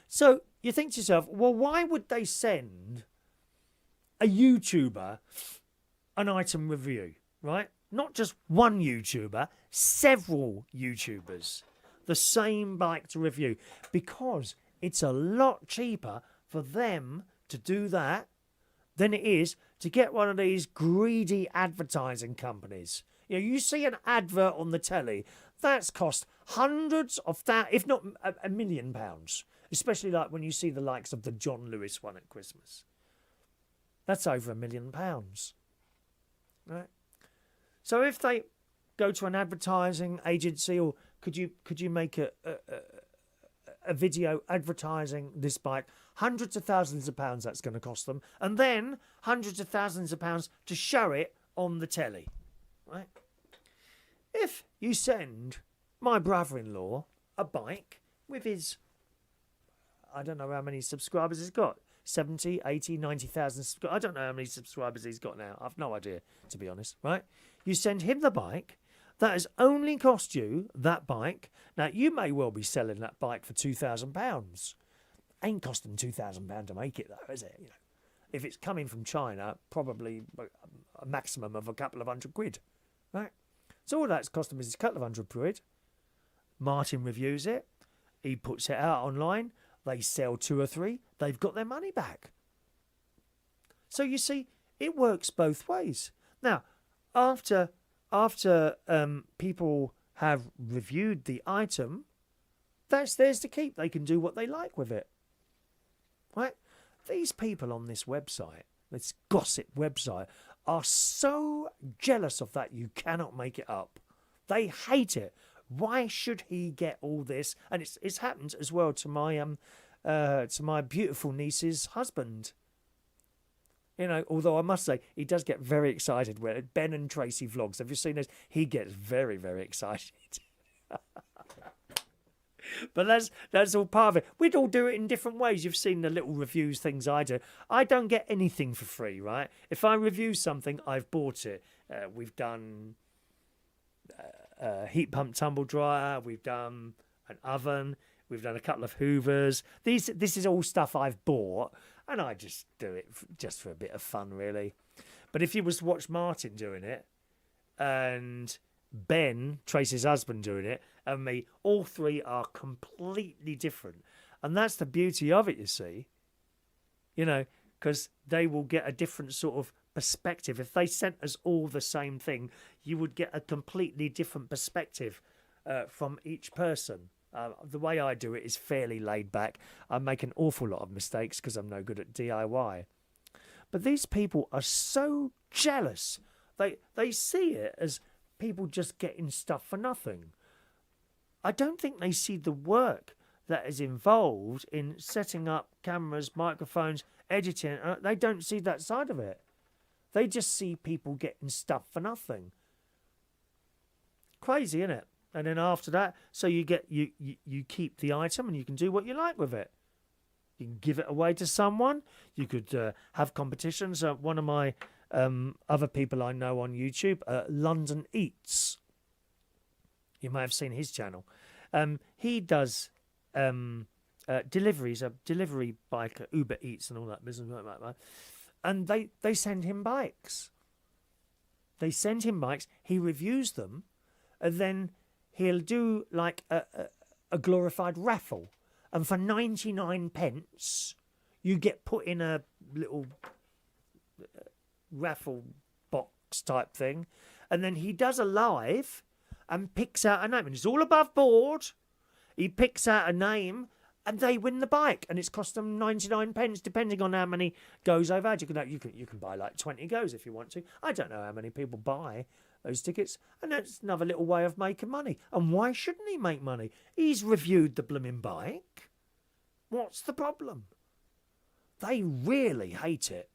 So you think to yourself, well, why would they send a YouTuber an item review, right? Not just one YouTuber, several YouTubers, the same bike to review, because it's a lot cheaper for them to do that than it is to get one of these greedy advertising companies. You know, you see an advert on the telly, that's cost hundreds of thousands, if not £1 million, especially like when you see the likes of the John Lewis one at Christmas. That's over £1 million, right? So if they go to an advertising agency, or could you make a video advertising this bike, hundreds of thousands of pounds that's going to cost them, and then hundreds of thousands of pounds to show it on the telly, right? If you send my brother-in-law a bike with his, I don't know how many subscribers he's got, 70, 80, 90,000. I don't know how many subscribers he's got now. I've no idea, to be honest, right? You send him the bike. That has only cost you that bike. Now, you may well be selling that bike for £2,000. Ain't costing £2,000 to make it, though, is it? You know, if it's coming from China, probably a maximum of a couple of £100, right? So all that's cost him is a couple of £100. Martin reviews it. He puts it out online. They sell 2 or 3. They've got their money back. So you see, it works both ways. Now, after people have reviewed the item, that's theirs to keep. They can do what they like with it. Right? These people on this website, this gossip website, are so jealous of that you cannot make it up. They hate it. Why should he get all this? And it's happened as well to my beautiful niece's husband. You know, although I must say, he does get very excited when Ben and Tracy vlogs. Have you seen this? He gets very, very excited. But that's all part of it. We'd all do it in different ways. You've seen the little reviews, things I do. I don't get anything for free, right? If I review something, I've bought it. We've done heat pump tumble dryer. We've done an oven. We've done a couple of hoovers. This is all stuff I've bought, and I just do it just for a bit of fun, really. But if you was to watch Martin doing it, and Ben, Tracy's husband, doing it, and me, all three are completely different. And that's the beauty of it, you see. You know, because they will get a different sort of perspective. If they sent us all the same thing, you would get a completely different perspective from each person. The way I do it is fairly laid back. I make an awful lot of mistakes because I'm no good at DIY. But these people are so jealous. They see it as people just getting stuff for nothing. I don't think they see the work that is involved in setting up cameras, microphones, editing. They don't see that side of it. They just see people getting stuff for nothing. Crazy, isn't it? And then after that, so you keep the item and you can do what you like with it. You can give it away to someone. You could have competitions. One of my other people I know on YouTube, London Eats. You may have seen his channel. He does deliveries, a delivery bike, Uber Eats and all that business like that. And they send him bikes. They send him bikes. He reviews them, and then he'll do like a glorified raffle. And for 99 pence, you get put in a little raffle box type thing. And then he does a live and picks out a name. And it's all above board. He picks out a name and they win the bike. And it's cost them 99 pence, depending on how many goes I've had. You can buy like 20 goes if you want to. I don't know how many people buy those tickets, and that's another little way of making money. And why shouldn't he make money? He's reviewed the blooming bike. What's the problem? They really hate it.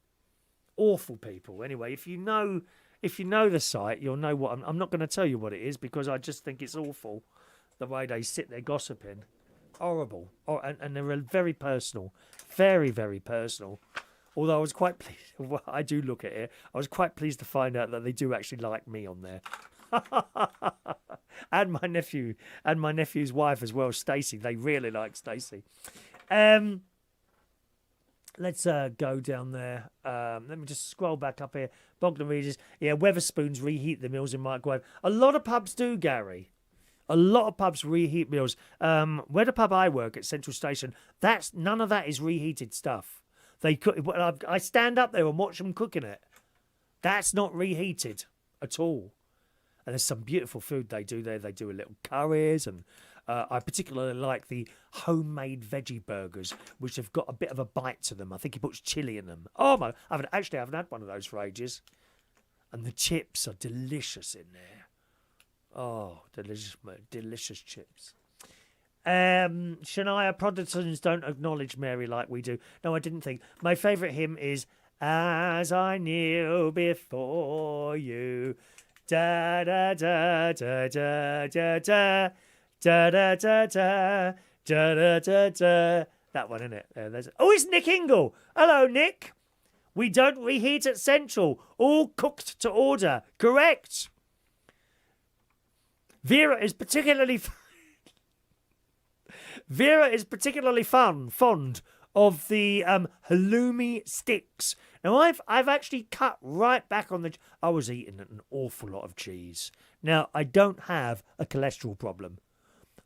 Awful people. Anyway, if you know the site, you'll know what I'm not going to tell you what it is, because I just think it's awful the way they sit there gossiping. Horrible. And they're very personal. Very, very personal. Although I was quite pleased, well, I do look at it, I was quite pleased to find out that they do actually like me on there. And my nephew and my nephew's wife as well, Stacey. They really like Stacey. Let's go down there. Let me just scroll back up here. Bogdan Regis. Yeah, Weatherspoons reheat the meals in microwave. A lot of pubs do, Gary. A lot of pubs reheat meals. Where the pub I work at Central Station, none of that is reheated stuff. They cook. I stand up there and watch them cooking it. That's not reheated at all. And there's some beautiful food they do there. They do a little curries, and I particularly like the homemade veggie burgers, which have got a bit of a bite to them. I think he puts chili in them. Oh my! I haven't had one of those for ages. And the chips are delicious in there. Oh, delicious chips. Shania, Protestants don't acknowledge Mary like we do. No, I didn't think. My favourite hymn is As I Kneel Before You. Da da da da da da da da da da da da da da. That one, isn't it? Oh, it's Nick Ingle. Hello, Nick. We don't reheat at Central. All cooked to order. Correct. Vera is particularly fond of the halloumi sticks. Now, I've actually cut right back on the... I was eating an awful lot of cheese. Now, I don't have a cholesterol problem.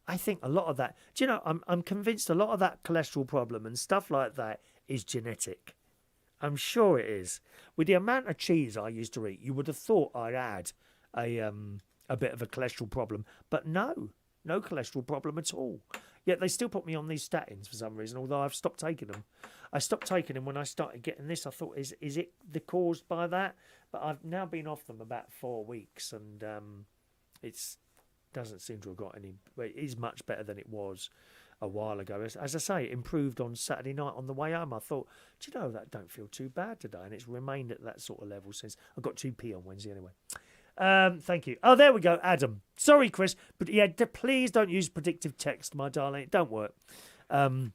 I think a lot of that... Do you know, I'm convinced a lot of that cholesterol problem and stuff like that is genetic. I'm sure it is. With the amount of cheese I used to eat, you would have thought I'd had a bit of a cholesterol problem. But no cholesterol problem at all. Yet they still put me on these statins for some reason, although I've stopped taking them. I stopped taking them when I started getting this. I thought, is it caused by that? But I've now been off them about 4 weeks, and it doesn't seem to have got any... It is much better than it was a while ago. As I say, it improved on Saturday night on the way home. I thought, do you know, that don't feel too bad today, and it's remained at that sort of level since... I got 2p on Wednesday anyway. Thank you. Oh, there we go, Adam. Sorry, Chris, but yeah, please don't use predictive text, my darling. It don't work. But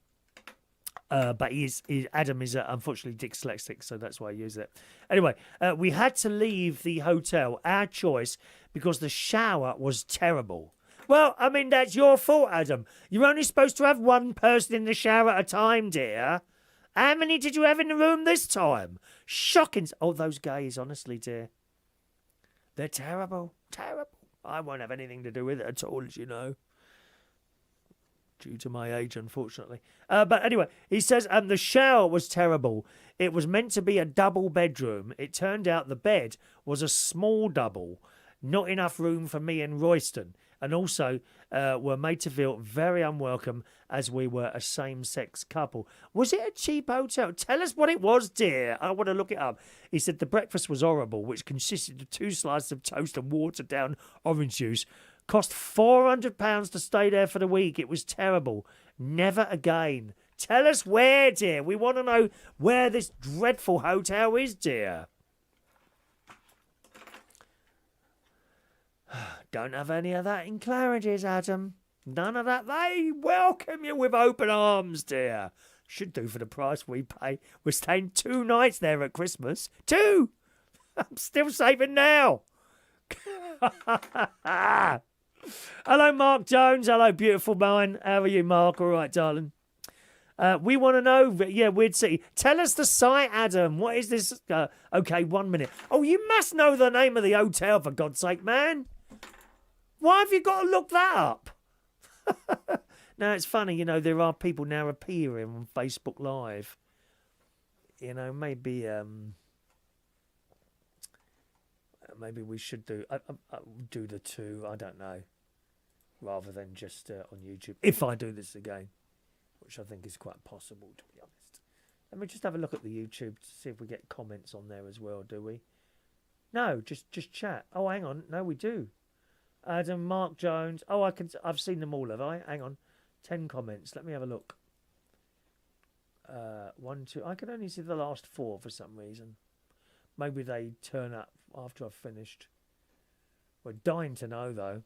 Adam is unfortunately dyslexic, so that's why I use it. Anyway, we had to leave the hotel, our choice, because the shower was terrible. Well, I mean, that's your fault, Adam. You're only supposed to have one person in the shower at a time, dear. How many did you have in the room this time? Shocking. Oh, those gays, honestly, dear. They're terrible. Terrible. I won't have anything to do with it at all, as you know. Due to my age, unfortunately. But anyway, he says the shower was terrible. It was meant to be a double bedroom. It turned out the bed was a small double. Not enough room for me and Royston. And also were made to feel very unwelcome as we were a same-sex couple. Was it a cheap hotel? Tell us what it was, dear. I want to look it up. He said the breakfast was horrible, which consisted of 2 slices of toast and watered-down orange juice. Cost £400 to stay there for the week. It was terrible. Never again. Tell us where, dear. We want to know where this dreadful hotel is, dear. Don't have any of that in Claridge's, Adam. None of that. They welcome you with open arms, dear. Should do for the price we pay. We're staying 2 nights there at Christmas. 2! I'm still saving now. Hello, Mark Jones. Hello, beautiful mine. How are you, Mark? All right, darling. We want to know, yeah, Weird City. Tell us the site, Adam. What is this? Okay, 1 minute. Oh, you must know the name of the hotel, for God's sake, man. Why have you got to look that up? Now, it's funny, you know, there are people now appearing on Facebook Live. You know, maybe we should do the 2, I don't know, rather than just on YouTube, if I do this again, which I think is quite possible, to be honest. Let me just have a look at the YouTube to see if we get comments on there as well, do we? No, just chat. Oh, hang on. No, we do. Adam, Mark Jones. Oh, I've seen them all, have I? Hang on. 10 comments. Let me have a look. 1, 2. I can only see the last 4 for some reason. Maybe they turn up after I've finished. We're dying to know, though.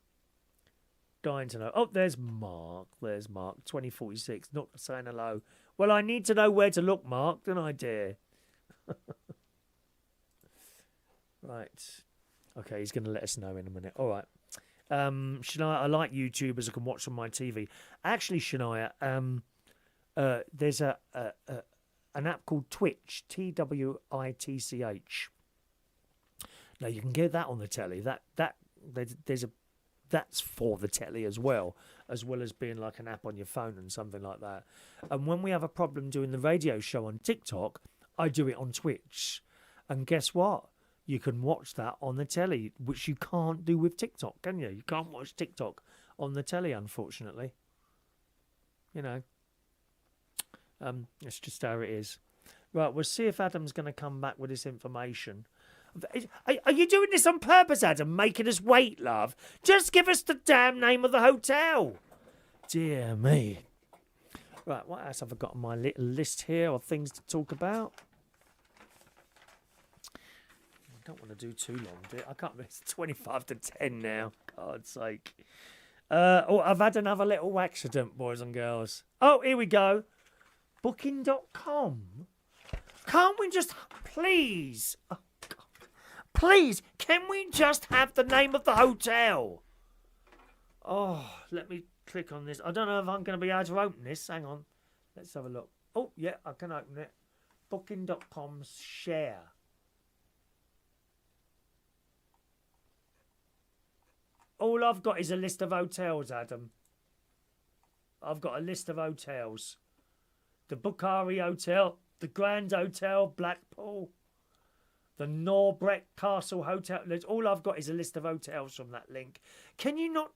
Dying to know. Oh, there's Mark. 2046. Not saying hello. Well, I need to know where to look, Mark, don't I, dear? Right. Okay, he's going to let us know in a minute. All right. Shania, I like YouTubers I can watch on my TV. Actually, Shania, there's an app called Twitch, Twitch. Now you can get that on the telly. That's for the telly as well as being like an app on your phone and something like that. And when we have a problem doing the radio show on TikTok, I do it on Twitch. And guess what? You can watch that on the telly, which you can't do with TikTok, can you? You can't watch TikTok on the telly, unfortunately. You know. It's just how it is. Right, we'll see if Adam's going to come back with this information. Are you doing this on purpose, Adam? Making us wait, love? Just give us the damn name of the hotel. Dear me. Right, what else have I got on my little list here of things to talk about? I don't want to do too long, do it? I can't remember. It's 25 to 10 now. God's sake. I've had another little accident, boys and girls. Oh, here we go. Booking.com. Can't we just, please, oh God, please, can we just have the name of the hotel? Oh, let me click on this. I don't know if I'm going to be able to open this. Hang on. Let's have a look. Oh, yeah, I can open it. Booking.com share. All I've got is a list of hotels, Adam. I've got a list of hotels. The Bukhari Hotel, the Grand Hotel, Blackpool, the Norbreck Castle Hotel. All I've got is a list of hotels from that link. Can you not...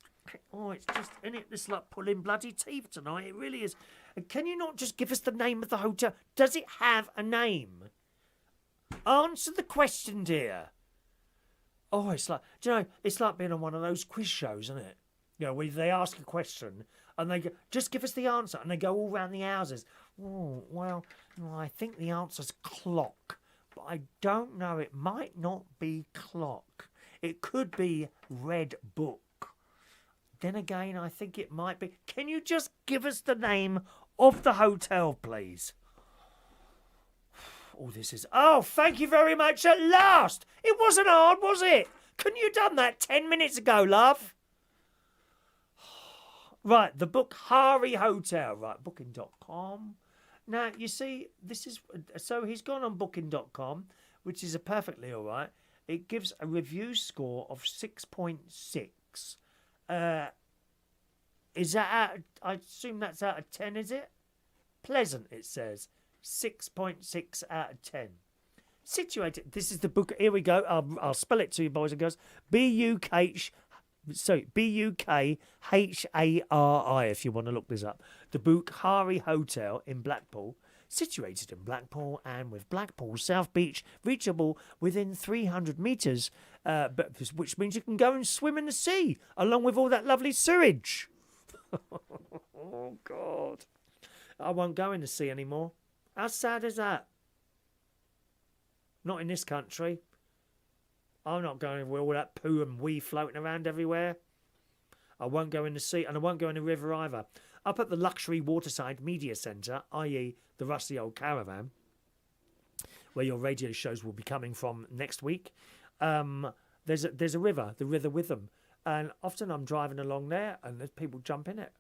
Oh, it's just... Isn't it? It's like pulling bloody teeth tonight. It really is. And can you not just give us the name of the hotel? Does it have a name? Answer the question, dear. Oh, it's like... Do you know, it's like being on one of those quiz shows, isn't it? You know, where they ask a question and they go, just give us the answer. And they go all round the houses. Oh, well, I think the answer's clock. But I don't know. It might not be clock. It could be red book. Then again, I think it might be. Can you just give us the name of the hotel, please? Oh, this is... Oh, thank you very much at last. It wasn't hard, was it? Couldn't you have done that 10 minutes ago, love? Right, the Bukhari Hotel. Right, booking.com. Now, you see, this is... So he's gone on booking.com, which is a perfectly all right. It gives a review score of 6.6. Is that out... I assume that's out of 10, is it? Pleasant, it says. 6.6 out of 10. Situated... This is the book... Here we go. I'll spell it to you, boys and girls. B-U-K-H... So, B-U-K-H-A-R-I, if you want to look this up. The Bukhari Hotel in Blackpool, situated in Blackpool and with Blackpool South Beach reachable within 300 metres, which means you can go and swim in the sea, along with all that lovely sewage. Oh, God. I won't go in the sea anymore. How sad is that? Not in this country. I'm not going with all that poo and wee floating around everywhere. I won't go in the sea, and I won't go in the river either. Up at the Luxury Waterside Media Centre, i.e. the rusty old caravan, where your radio shows will be coming from next week, there's a river, the River Witham, and often I'm driving along there, and there's people jump in it.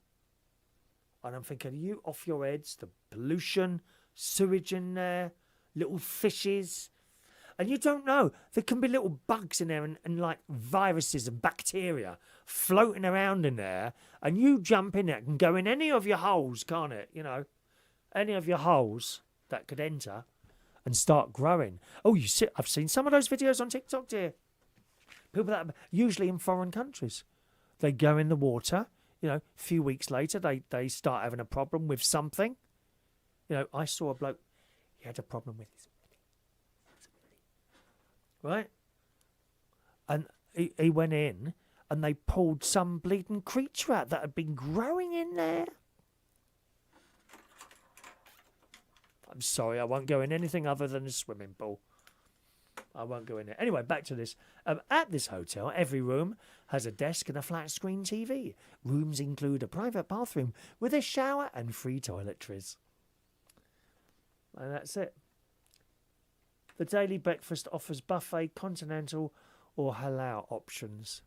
And I'm thinking, are you off your heads? The pollution, sewage in there, little fishes... And you don't know. There can be little bugs in there and like viruses and bacteria floating around in there. And you jump in it and go in any of your holes, can't it? You know, any of your holes that could enter and start growing. Oh, you see, I've seen some of those videos on TikTok, dear. People that are usually in foreign countries. They go in the water, you know, a few weeks later, they start having a problem with something. You know, I saw a bloke, he had a problem with his... Right? And he went in and they pulled some bleeding creature out that had been growing in there. I'm sorry, I won't go in anything other than a swimming pool. I won't go in there. Anyway, back to this. At this hotel, every room has a desk and a flat screen TV. Rooms include a private bathroom with a shower and free toiletries. And that's it. The daily breakfast offers buffet, continental, or halal options.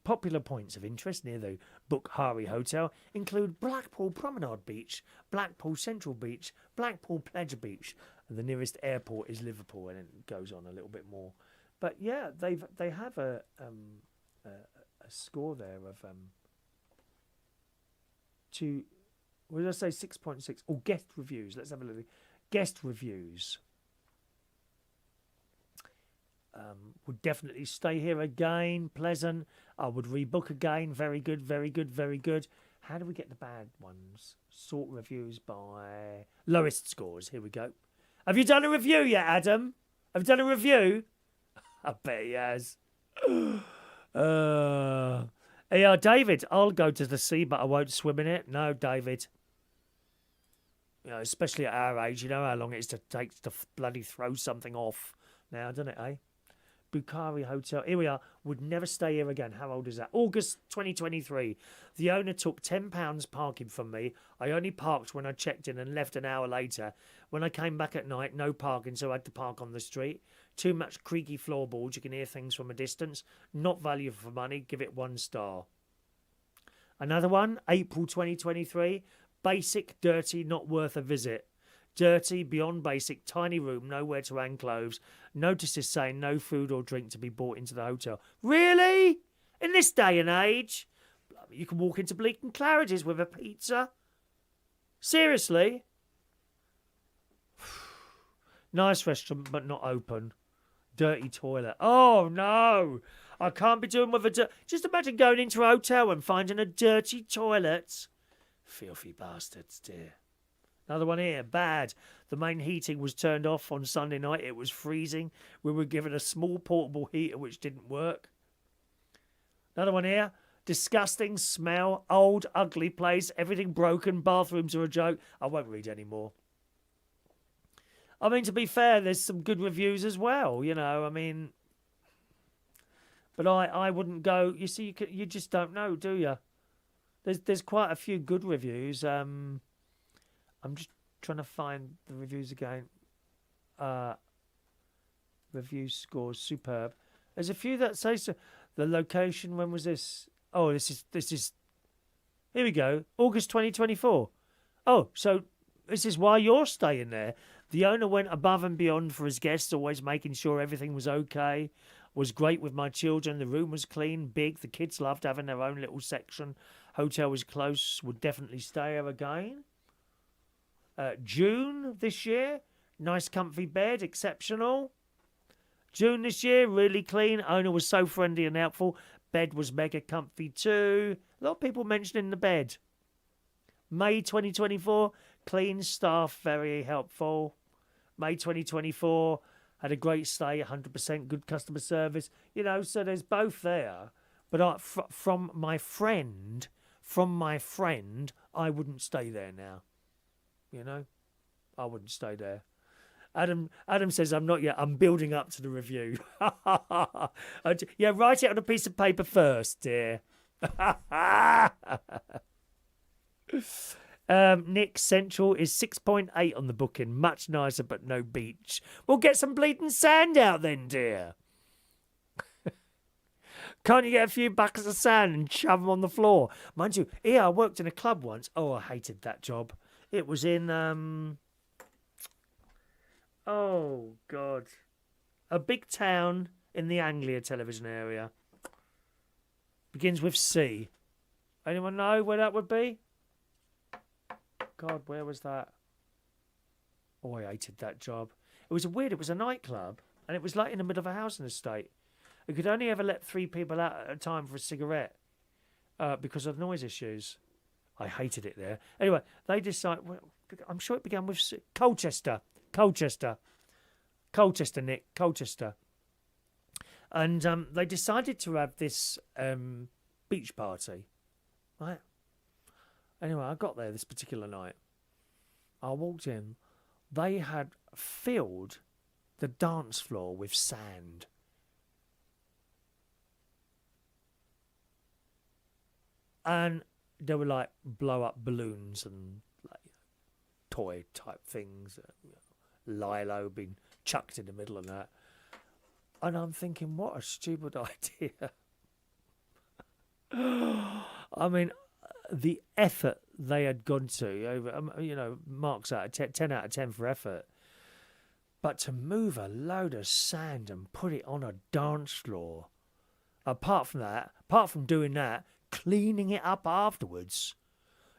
Popular points of interest near the Bukhari Hotel include Blackpool Promenade Beach, Blackpool Central Beach, Blackpool Pleasure Beach, and the nearest airport is Liverpool, and it goes on a little bit more. But yeah, they have a score there of what did I say, 6.6? Or guest reviews. Let's have a look. Guest reviews. Would definitely stay here again. Pleasant. I would rebook again. Very good, very good, very good. How do we get the bad ones? Sort reviews by lowest scores. Here we go. Have you done a review yet, Adam? Have you done a review? I bet he has. Yeah, David, I'll go to the sea, but I won't swim in it. No, David. You know, especially at our age, you know how long it takes to bloody throw something off now, doesn't it, eh? Bukhari Hotel. Here we are. Would never stay here again. How old is that? August 2023. The owner took £10 parking from me. I only parked when I checked in and left an hour later. When I came back at night, no parking, so I had to park on the street. Too much creaky floorboards. You can hear things from a distance. Not value for money. Give it 1 star. Another one, April 2023. Basic, dirty, not worth a visit. Dirty, beyond basic, tiny room, nowhere to hang clothes. Notices saying no food or drink to be brought into the hotel. Really? In this day and age? You can walk into Bleak and Claridge's with a pizza? Seriously? Nice restaurant, but not open. Dirty toilet. Oh, no. I can't be doing with a just imagine going into a hotel and finding a dirty toilet. Filthy bastards, dear. Another one here, bad. The main heating was turned off on Sunday night. It was freezing. We were given a small portable heater which didn't work. Another one here, disgusting smell, old, ugly place, everything broken, bathrooms are a joke. I won't read any more. I mean, to be fair, there's some good reviews as well, you know, I mean. But I wouldn't go, you see, you just don't know, do you? There's quite a few good reviews. I'm just trying to find the reviews again. Review scores superb. There's a few that say so. The location. When was this? Oh, this is. Here we go. August 2024. Oh, so this is why you're staying there. The owner went above and beyond for his guests, always making sure everything was okay. Was great with my children. The room was clean, big. The kids loved having their own little section. Hotel was close. Would definitely stay here again. June this year, nice comfy bed, exceptional. June this year, really clean. Owner was so friendly and helpful. Bed was mega comfy too. A lot of people mentioning the bed. May 2024, clean staff, very helpful. May 2024, had a great stay, 100% good customer service. You know, so there's both there. But from my friend, I wouldn't stay there now. You know, I wouldn't stay there. Adam says, I'm not yet. I'm building up to the review. Yeah, write it on a piece of paper first, dear. Nick Central is 6.8 on the booking. Much nicer, but no beach. We'll get some bleeding sand out then, dear. Can't you get a few buckets of sand and shove them on the floor? Mind you, I worked in a club once. Oh, I hated that job. It was in, oh, God. A big town in the Anglia television area. Begins with C. Anyone know where that would be? God, where was that? Oh, I hated that job. It was weird. It was a nightclub, and it was like in the middle of a housing estate. You could only ever let 3 people out at a time for a cigarette because of noise issues. I hated it there. Anyway, they decided, well, I'm sure it began with Colchester, Nick, Colchester. And they decided to have this beach party, right? Anyway, I got there this particular night. I walked in. They had filled the dance floor with sand. And there were like blow-up balloons and like toy type things. Lilo being chucked in the middle of that. And I'm thinking, what a stupid idea. I mean, the effort they had gone to, over, marks out of 10 out of 10 for effort. But to move a load of sand and put it on a dance floor, apart from doing that, cleaning it up afterwards,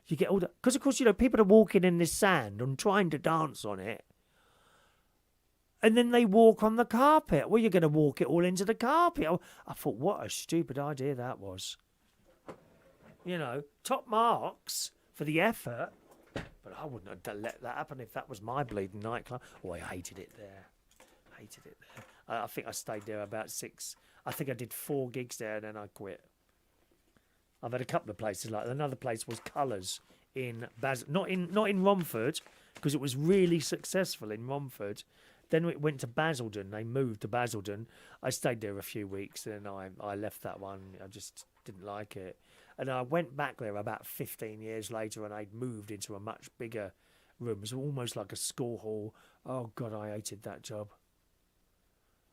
you get all that. Because, of course, people are walking in this sand and trying to dance on it. And then they walk on the carpet. Well, you're going to walk it all into the carpet. I thought, what a stupid idea that was. Top marks for the effort. But I wouldn't have let that happen if that was my bleeding nightclub. Oh, I hated it there. I think I stayed there about 6. I think I did 4 gigs there and then I quit. I've had a couple of places like that. Another place was Colours in not in Romford, because it was really successful in Romford. Then it went to Basildon. They moved to Basildon. I stayed there a few weeks and I left that one. I just didn't like it. And I went back there about 15 years later and I'd moved into a much bigger room. It was almost like a school hall. Oh, God, I hated that job.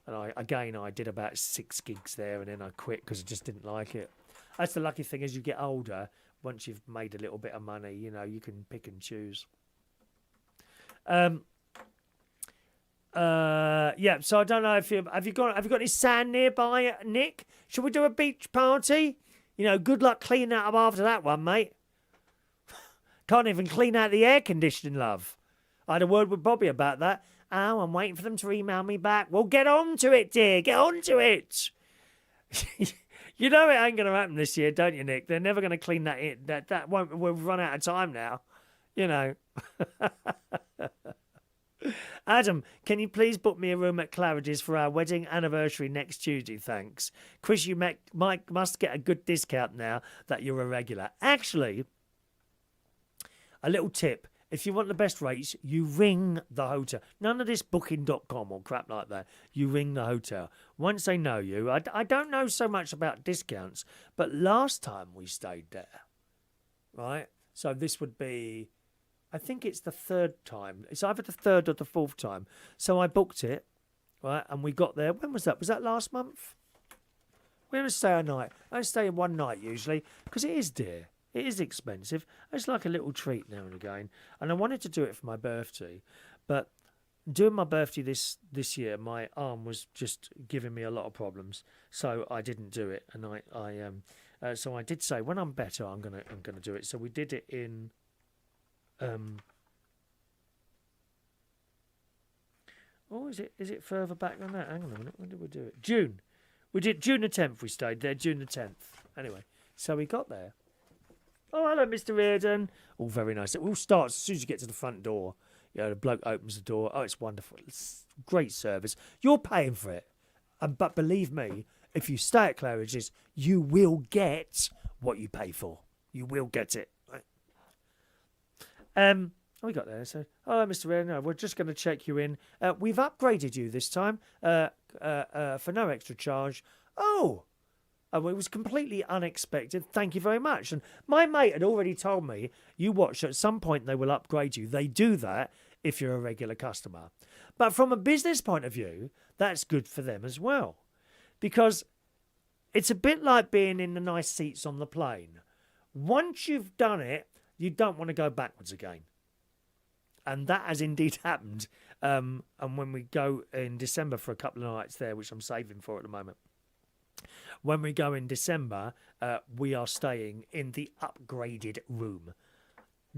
And I did about 6 gigs there and then I quit because I just didn't like it. That's the lucky thing as you get older. Once you've made a little bit of money, you can pick and choose. Yeah, so I don't know if have you got any sand nearby, Nick? Should we do a beach party? Good luck cleaning that up after that one, mate. Can't even clean out the air conditioning, love. I had a word with Bobby about that. Oh, I'm waiting for them to email me back. Well, get on to it, dear. Get on to it. You know it ain't going to happen this year, don't you, Nick? They're never going to clean that in. That won't. We'll run out of time now. Adam, can you please book me a room at Claridge's for our wedding anniversary next Tuesday? Thanks. Chris, you must get a good discount now that you're a regular. Actually, a little tip. If you want the best rates, you ring the hotel. None of this booking.com or crap like that. You ring the hotel. Once they know you, I don't know so much about discounts, but last time we stayed there, right? So this would be, I think it's the 3rd time. It's either the 3rd or the 4th time. So I booked it, right? And we got there. When was that? Was that last month? We're going to stay a night. I stay one night usually because it is dear. It is expensive. It's like a little treat now and again. And I wanted to do it for my birthday. But doing my birthday this year, my arm was just giving me a lot of problems. So I didn't do it. And so I did say, when I'm better, I'm gonna do it. So we did it in... is it further back than that? Hang on a minute. When did we do it? June. We did June the 10th. We stayed there, June the 10th. Anyway, so we got there. Oh, hello, Mr. Reardon. All very nice. It all starts as soon as you get to the front door. The bloke opens the door. Oh, it's wonderful. It's great service. You're paying for it. But believe me, if you stay at Claridge's, you will get what you pay for. You will get it. Right? We got there. So, oh, Mr. Reardon, we're just going to check you in. We've upgraded you this time for no extra charge. Oh, it was completely unexpected. Thank you very much. And my mate had already told me, you watch, at some point they will upgrade you. They do that if you're a regular customer. But from a business point of view, that's good for them as well. Because it's a bit like being in the nice seats on the plane. Once you've done it, you don't want to go backwards again. And that has indeed happened. And when we go in December for a couple of nights there, which I'm saving for at the moment, when we go in December, we are staying in the upgraded room.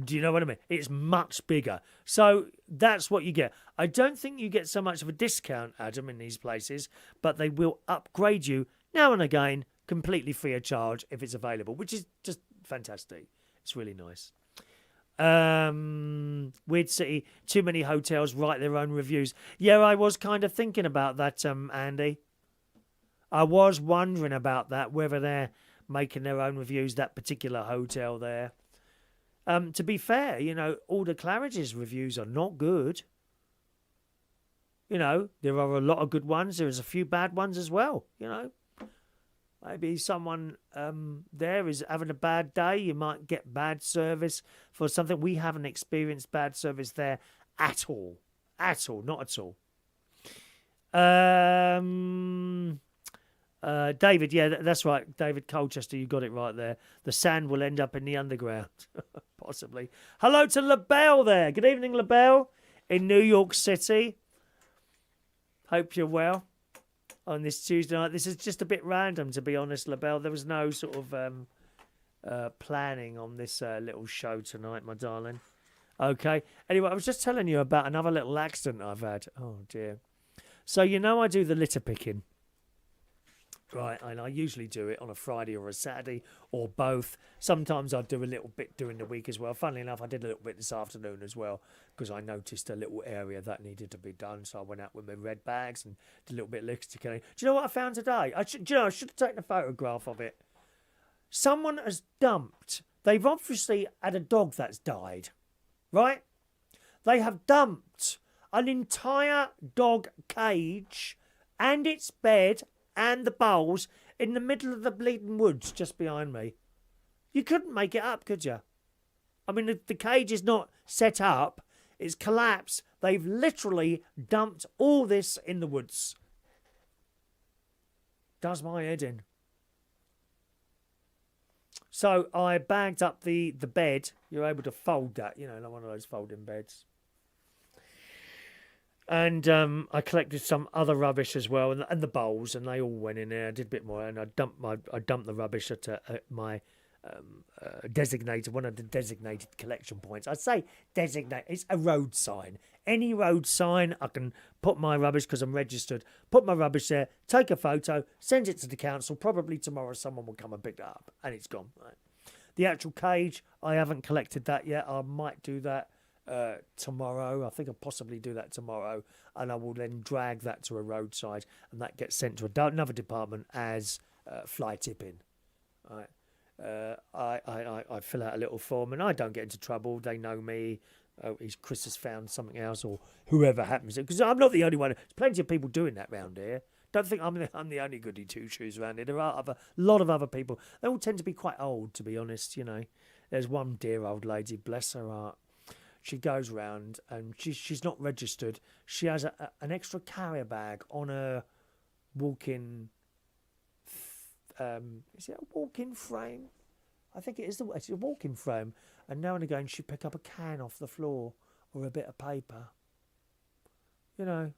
Do you know what I mean? It's much bigger. So that's what you get. I don't think you get so much of a discount, Adam, in these places, but they will upgrade you now and again, completely free of charge if it's available, which is just fantastic. It's really nice. Weird City, too many hotels write their own reviews. Yeah, I was kind of thinking about that, Andy. I was wondering about that, whether they're making their own reviews, that particular hotel there. To be fair, all the Claridge's reviews are not good. There are a lot of good ones. There's a few bad ones as well, Maybe someone there is having a bad day. You might get bad service for something. We haven't experienced bad service there at all. At all, not at all. David, yeah, that's right. David Colchester, you got it right there. The sand will end up in the underground, possibly. Hello to LaBelle there. Good evening, LaBelle, in New York City. Hope you're well on this Tuesday night. This is just a bit random, to be honest, LaBelle. There was no sort of planning on this little show tonight, my darling. Okay. Anyway, I was just telling you about another little accident I've had. Oh, dear. So, you know I do the litter picking. Right, and I usually do it on a Friday or a Saturday or both. Sometimes I do a little bit during the week as well. Funnily enough, I did a little bit this afternoon as well because I noticed a little area that needed to be done. So I went out with my red bags and did a little bit of litter picking. Do you know what I found today? I should have taken a photograph of it. Someone has dumped. They've obviously had a dog that's died, right? They have dumped an entire dog cage and its bed and the bowls in the middle of the bleeding woods just behind me. You couldn't make it up, could you? I mean, the cage is not set up. It's collapsed. They've literally dumped all this in the woods. Does my head in. So I bagged up the bed. You're able to fold that, you know, like one of those folding beds. And I collected some other rubbish as well, and the bowls, and they all went in there. I did a bit more, and I dumped the rubbish at my designated, one of the designated collection points. I'd say designate. It's a road sign. Any road sign, I can put my rubbish because I'm registered. Put my rubbish there, take a photo, send it to the council. Probably tomorrow, someone will come and pick it up, and it's gone. Right. The actual cage, I haven't collected that yet. I might do that. Tomorrow. I think I'll possibly do that tomorrow, and I will then drag that to a roadside, and that gets sent to another department as fly tipping. Right. I fill out a little form, and I don't get into trouble. They know me. Chris has found something else, or whoever happens, because I'm not the only one. There's plenty of people doing that round here. Don't think I'm the only goody two shoes around here. There are a lot of other people. They all tend to be quite old, to be honest. You know, there's one dear old lady, bless her heart. She goes round and she's not registered. She has an extra carrier bag on her walk-in. Is it a walk-in frame? I think it's a walk-in frame. And now and again she'd pick up a can off the floor or a bit of paper. You know,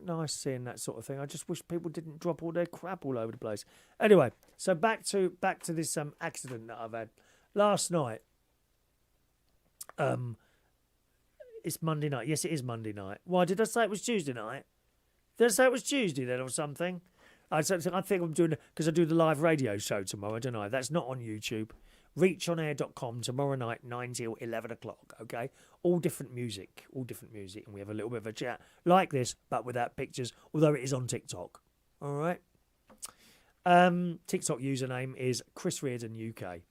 nice seeing that sort of thing. I just wish people didn't drop all their crap all over the place. Anyway, so back to this accident that I've had last night. It's Monday night. Yes, it is Monday night. Why did I say it was Tuesday night? Did I say it was Tuesday then or something? I think I'm doing it because I do the live radio show tomorrow. I don't know. That's not on YouTube. Reachonair.com tomorrow night, 9 till 11 o'clock. Okay, all different music, and we have a little bit of a chat like this, but without pictures. Although it is on TikTok. All right. TikTok username is Chris Reardon UK.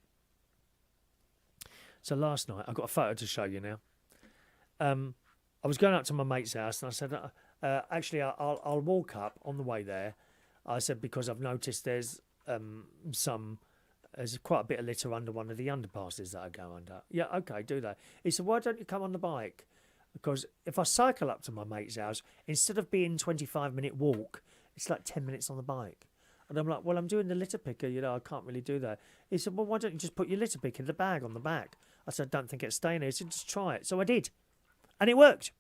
So last night, I've got a photo to show you now. I was going up to my mate's house and I said, actually, I'll walk up on the way there. I said, because I've noticed there's quite a bit of litter under one of the underpasses that I go under. Yeah, okay, do that. He said, why don't you come on the bike? Because if I cycle up to my mate's house, instead of being 25-minute walk, it's like 10 minutes on the bike. And I'm like, well, I'm doing the litter picker, you know, I can't really do that. He said, well, why don't you just put your litter pick in the bag on the back? I said, I don't think it's staying there. He said, just try it. So I did. And it worked.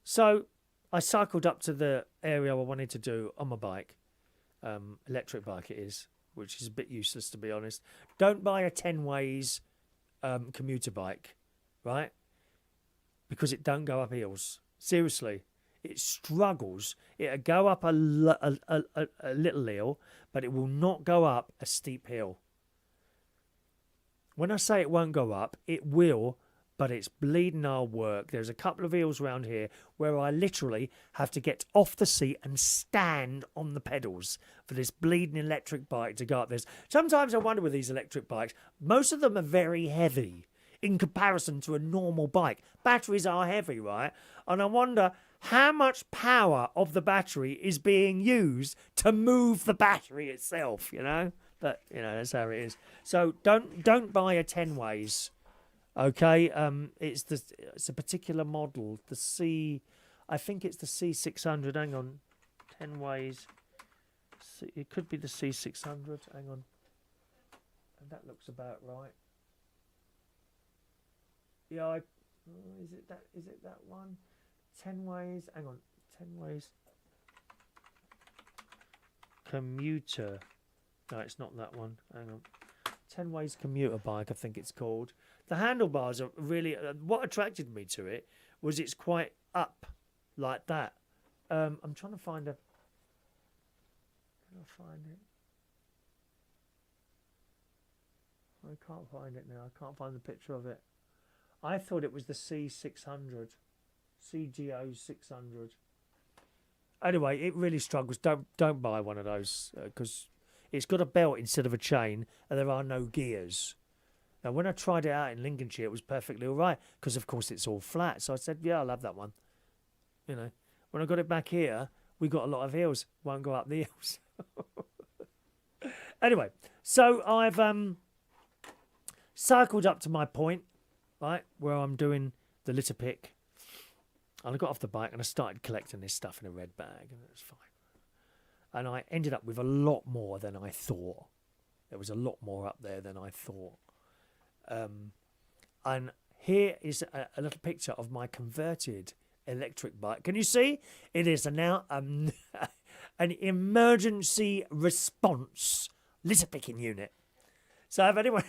So I cycled up to the area I wanted to do on my bike. Electric bike it is, which is a bit useless, to be honest. Don't buy a Tenways commuter bike, right? Because it don't go up hills. Seriously. It struggles. It'll go up a little hill, but it will not go up a steep hill. When I say it won't go up, it will, but it's bleeding hard work. There's a couple of hills around here where I literally have to get off the seat and stand on the pedals for this bleeding electric bike to go up this. Sometimes I wonder with these electric bikes, most of them are very heavy in comparison to a normal bike. Batteries are heavy, right? And I wonder how much power of the battery is being used to move the battery itself, you know? But, you know, that's how it is. So don't buy a Tenways, okay? It's a particular model, the C... I think it's the C600. Hang on. Tenways. It could be the C600. Hang on. And that looks about right. Yeah, is it that one? Tenways. Hang on. Tenways. Commuter. No, it's not that one. Hang on. Tenways commuter bike, I think it's called. The handlebars are really... what attracted me to it was it's quite up like that. I'm trying to find a... Can I find it? I can't find it now. I can't find the picture of it. I thought it was the C600. CGO 600. Anyway, it really struggles. Don't buy one of those because it's got a belt instead of a chain and there are no gears. Now, when I tried it out in Lincolnshire, it was perfectly all right because, of course, it's all flat. So I said, yeah, I'll have that one. You know, when I got it back here, we got a lot of hills. Won't go up the hills. Anyway, so I've cycled up to my point, right, where I'm doing the litter pick. And I got off the bike and I started collecting this stuff in a red bag, and it was fine. And I ended up with a lot more than I thought. There was a lot more up there than I thought. And here is a little picture of my converted electric bike. Can you see? It is now an emergency response litter picking unit. So if anyone...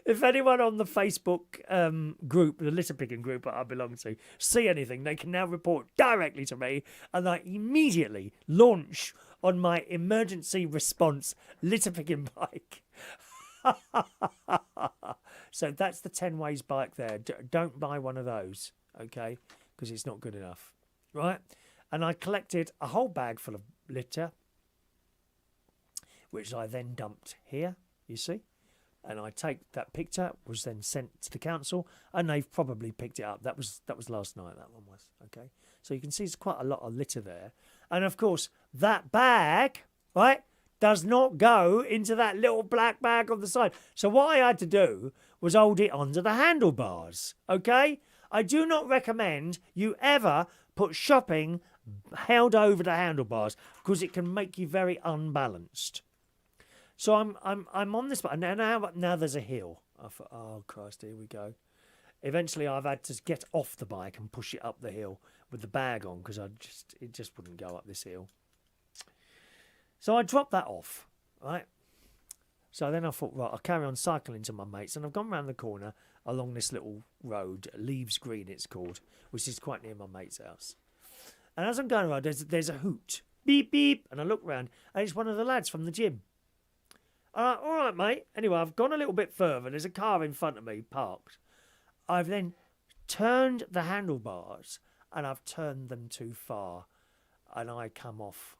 If anyone on the Facebook group, the litter picking group that I belong to, see anything, they can now report directly to me, and I immediately launch on my emergency response litter picking bike. So that's the Tenways bike there. Don't buy one of those, okay? Because it's not good enough, right? And I collected a whole bag full of litter, which I then dumped here, you see? And I take that picture, was then sent to the council, and they've probably picked it up. That was last night, that one was, okay? So you can see there's quite a lot of litter there. And, of course, that bag, right, does not go into that little black bag on the side. So what I had to do was hold it onto the handlebars, okay? I do not recommend you ever put shopping held over the handlebars because it can make you very unbalanced. So I'm on this, and now there's a hill. I thought, oh Christ, here we go. Eventually, I've had to get off the bike and push it up the hill with the bag on because it just wouldn't go up this hill. So I dropped that off, right? So then I thought, right, I'll carry on cycling to my mates, and I've gone round the corner along this little road, Leaves Green it's called, which is quite near my mate's house. And as I'm going around, there's a hoot, beep beep, and I look round, and it's one of the lads from the gym. All right, mate. Anyway, I've gone a little bit further. There's a car in front of me parked. I've then turned the handlebars and I've turned them too far and I come off.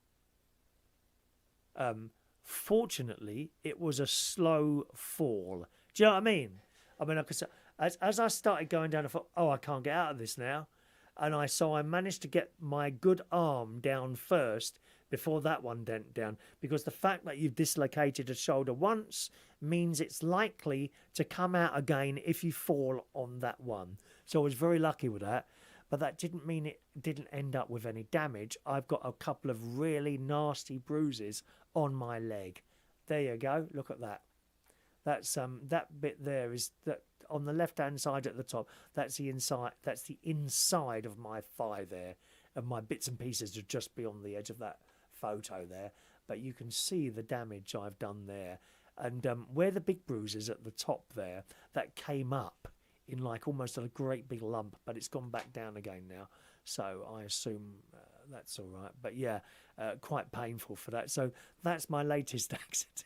Fortunately, it was a slow fall. Do you know what I mean? I mean, like I said, as I started going down, I thought, oh, I can't get out of this now. And I managed to get my good arm down first before that one went down, because the fact that you've dislocated a shoulder once means it's likely to come out again if you fall on that one. So I was very lucky with that, but that didn't mean it didn't end up with any damage. I've got a couple of really nasty bruises on my leg. There you go. Look at that. That's that bit there is that on the left hand side at the top. That's the inside of my thigh there, and my bits and pieces are just beyond the edge of that photo there, but you can see the damage I've done there, and where the big bruises at the top there, that came up in like almost a great big lump, but it's gone back down again now, so I assume that's all right. But yeah, quite painful for that. So that's my latest accident.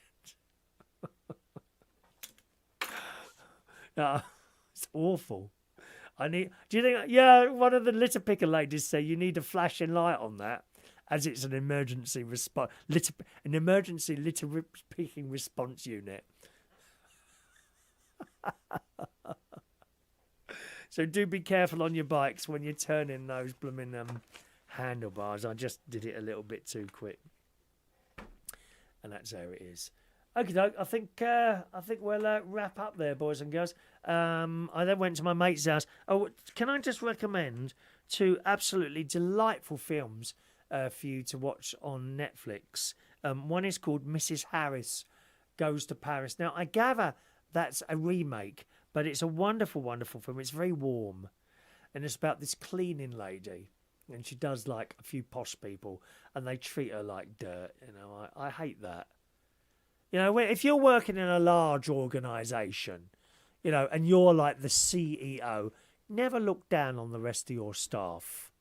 It's awful. Do you think? Yeah, one of the litter picker ladies said you need a flashing light on that, as it's an emergency response, an emergency litter picking response unit. So do be careful on your bikes when you're turning those blooming handlebars. I just did it a little bit too quick, and that's how it is. Okay, I think we'll wrap up there, boys and girls. I then went to my mate's house. Oh, can I just recommend two absolutely delightful films for you to watch on Netflix? One is called Mrs. Harris Goes to Paris. Now, I gather that's a remake, but it's a wonderful, wonderful film. It's very warm, and it's about this cleaning lady, and she does like a few posh people, and they treat her like dirt. You know, I hate that. You know, if you're working in a large organisation, you know, and you're like the CEO, never look down on the rest of your staff.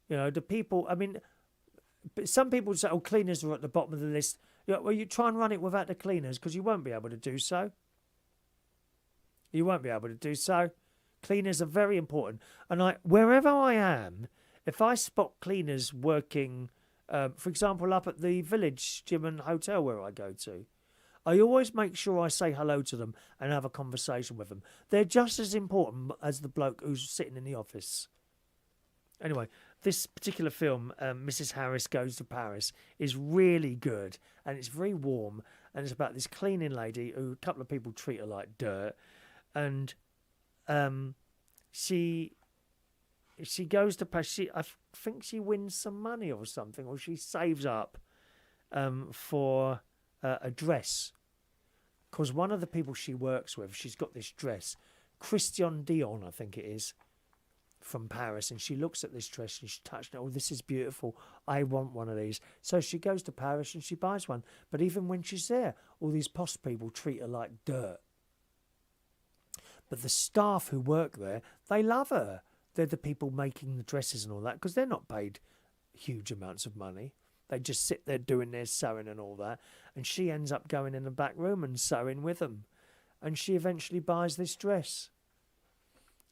You know, the people, I mean, some people say, oh, cleaners are at the bottom of the list. You know, well, you try and run it without the cleaners because you won't be able to do so. You won't be able to do so. Cleaners are very important. And wherever I am, if I spot cleaners working, for example, up at the Village Gym and Hotel where I go to, I always make sure I say hello to them and have a conversation with them. They're just as important as the bloke who's sitting in the office. Anyway, this particular film, Mrs. Harris Goes to Paris, is really good, and it's very warm, and it's about this cleaning lady who a couple of people treat her like dirt, and she goes to Paris. I think she wins some money or something, or she saves up for a dress, because one of the people she works with, she's got this dress, Christian Dior, I think it is, from Paris, and she looks at this dress and she's touched it. Oh, this is beautiful. I want one of these. So she goes to Paris and she buys one. But even when she's there, all these posh people treat her like dirt. But the staff who work there, they love her. They're the people making the dresses and all that, because they're not paid huge amounts of money. They just sit there doing their sewing and all that. And she ends up going in the back room and sewing with them. And she eventually buys this dress.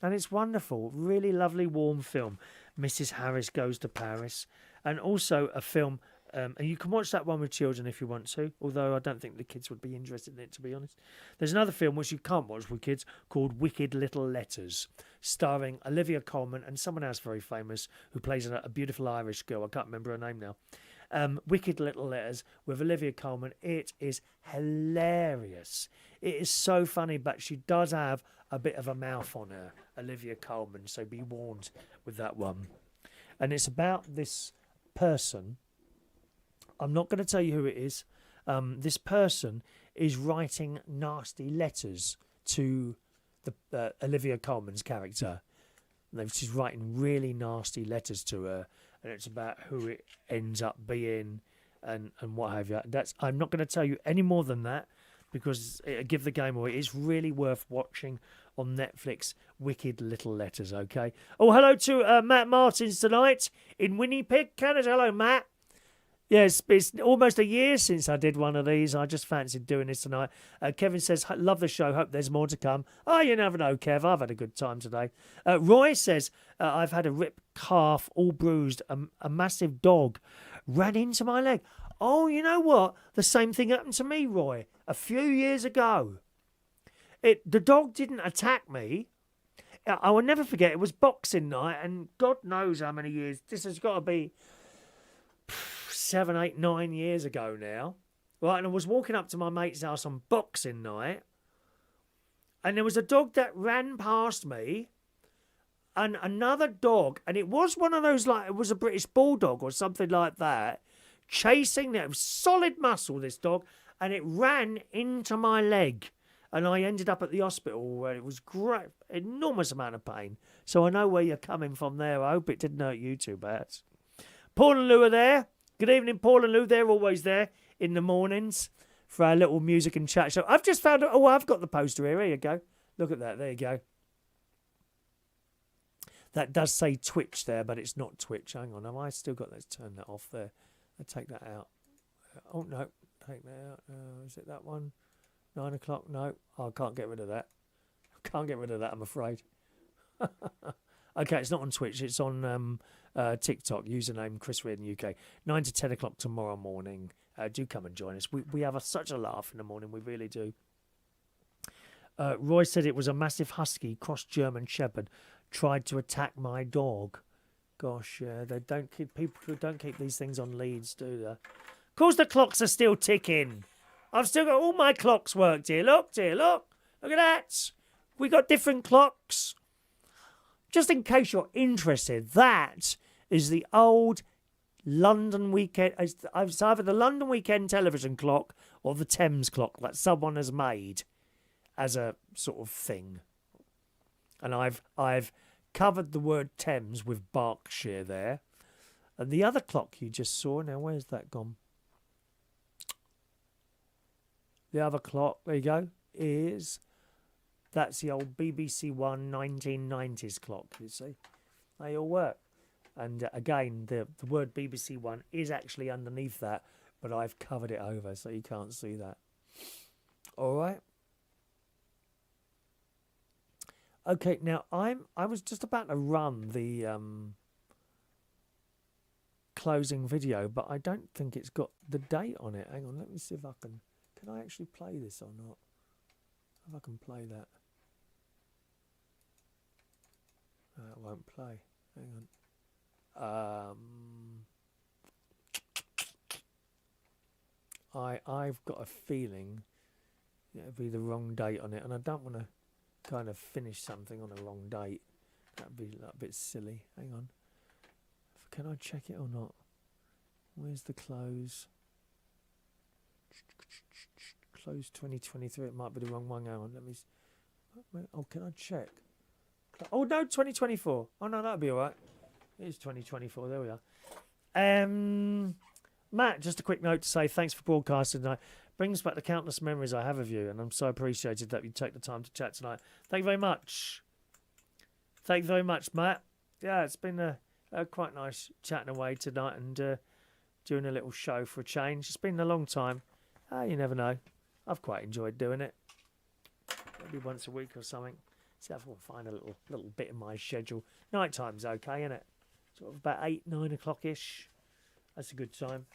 And it's wonderful. Really lovely, warm film. Mrs. Harris Goes to Paris. And also a film, and you can watch that one with children if you want to, although I don't think the kids would be interested in it, to be honest. There's another film which you can't watch with kids called Wicked Little Letters, starring Olivia Colman and someone else very famous who plays a beautiful Irish girl. I can't remember her name now. Wicked Little Letters with Olivia Colman. It is hilarious. It is so funny, but she does have a bit of a mouth on her, Olivia Colman, so be warned with that one. And it's about this person. I'm not going to tell you who it is. This person is writing nasty letters to the Olivia Colman's character. She's writing really nasty letters to her, and it's about who it ends up being and what have you. I'm not going to tell you any more than that, because it'll give the game away. It's really worth watching on Netflix. Wicked Little Letters, okay? Oh, hello to Matt Martins tonight in Winnipeg, Canada. Hello, Matt. Yes, it's almost a year since I did one of these. I just fancied doing this tonight. Kevin says, love the show. Hope there's more to come. Oh, you never know, Kev. I've had a good time today. Roy says, I've had a ripped calf, all bruised. A massive dog ran into my leg. Oh, you know what? The same thing happened to me, Roy, a few years ago. The dog didn't attack me. I will never forget. It was boxing night, and God knows how many years. This has got to be 7, 8, 9 years ago now. Right, and I was walking up to my mate's house on boxing night, and there was a dog that ran past me, and another dog, and it was one of those, like, it was a British bulldog or something like that, chasing them. Solid muscle, this dog, and it ran into my leg. And I ended up at the hospital where it was great, enormous amount of pain. So I know where you're coming from there. I hope it didn't hurt you too bad. Paul and Lou are there. Good evening, Paul and Lou. They're always there in the mornings for our little music and chat show. I've just found, I've got the poster here. Here you go. Look at that. There you go. That does say Twitch there, but it's not Twitch. Hang on. Have I still got, let's turn that off there. I'll take that out. Oh, no. Take that out. Is it that one? 9 o'clock? No. Oh, I can't get rid of that. I can't get rid of that, I'm afraid. Okay, it's not on Twitch. It's on TikTok. Username Chris Reardon UK. 9 to 10 o'clock tomorrow morning. Do come and join us. We have such a laugh in the morning. We really do. Roy said it was a massive husky, cross-German shepherd, tried to attack my dog. Gosh, yeah, they don't keep, people who don't keep these things on leads, do they? Of course the clocks are still ticking. I've still got all my clocks worked here. Look, dear, look. Look at that. We got different clocks. Just in case you're interested, that is the old London weekend. It's either the London weekend television clock or the Thames clock that someone has made as a sort of thing. And I've covered the word Thames with Berkshire there. And the other clock you just saw, now where's that gone? The other clock, there you go, that's the old BBC One 1990s clock, you see. They all work. And again, the word BBC One is actually underneath that, but I've covered it over so you can't see that. All right. Okay, now I was just about to run the closing video, but I don't think it's got the date on it. Hang on, let me see if I can. Can I actually play this or not? If I can play that. No, it won't play. Hang on. I've got a feeling it'll be the wrong date on it, and I don't want to kind of finish something on a wrong date. That'd be a bit silly. Hang on. Can I check it or not? Where's the close? Close 2023. It might be the wrong one. Hang on. Let me. Oh, can I check? Oh no, 2024. Oh no, that'll be all right. It is 2024. There we are. Matt, just a quick note to say thanks for broadcasting tonight. Brings back the countless memories I have of you, and I'm so appreciated that you take the time to chat tonight. Thank you very much. Thank you very much, Matt. Yeah, it's been a quite nice chatting away tonight and doing a little show for a change. It's been a long time. You never know. I've quite enjoyed doing it. Maybe once a week or something. See if I can find a little bit in my schedule. Night time's okay, isn't it? Sort of about 8, 9 o'clock-ish. That's a good time.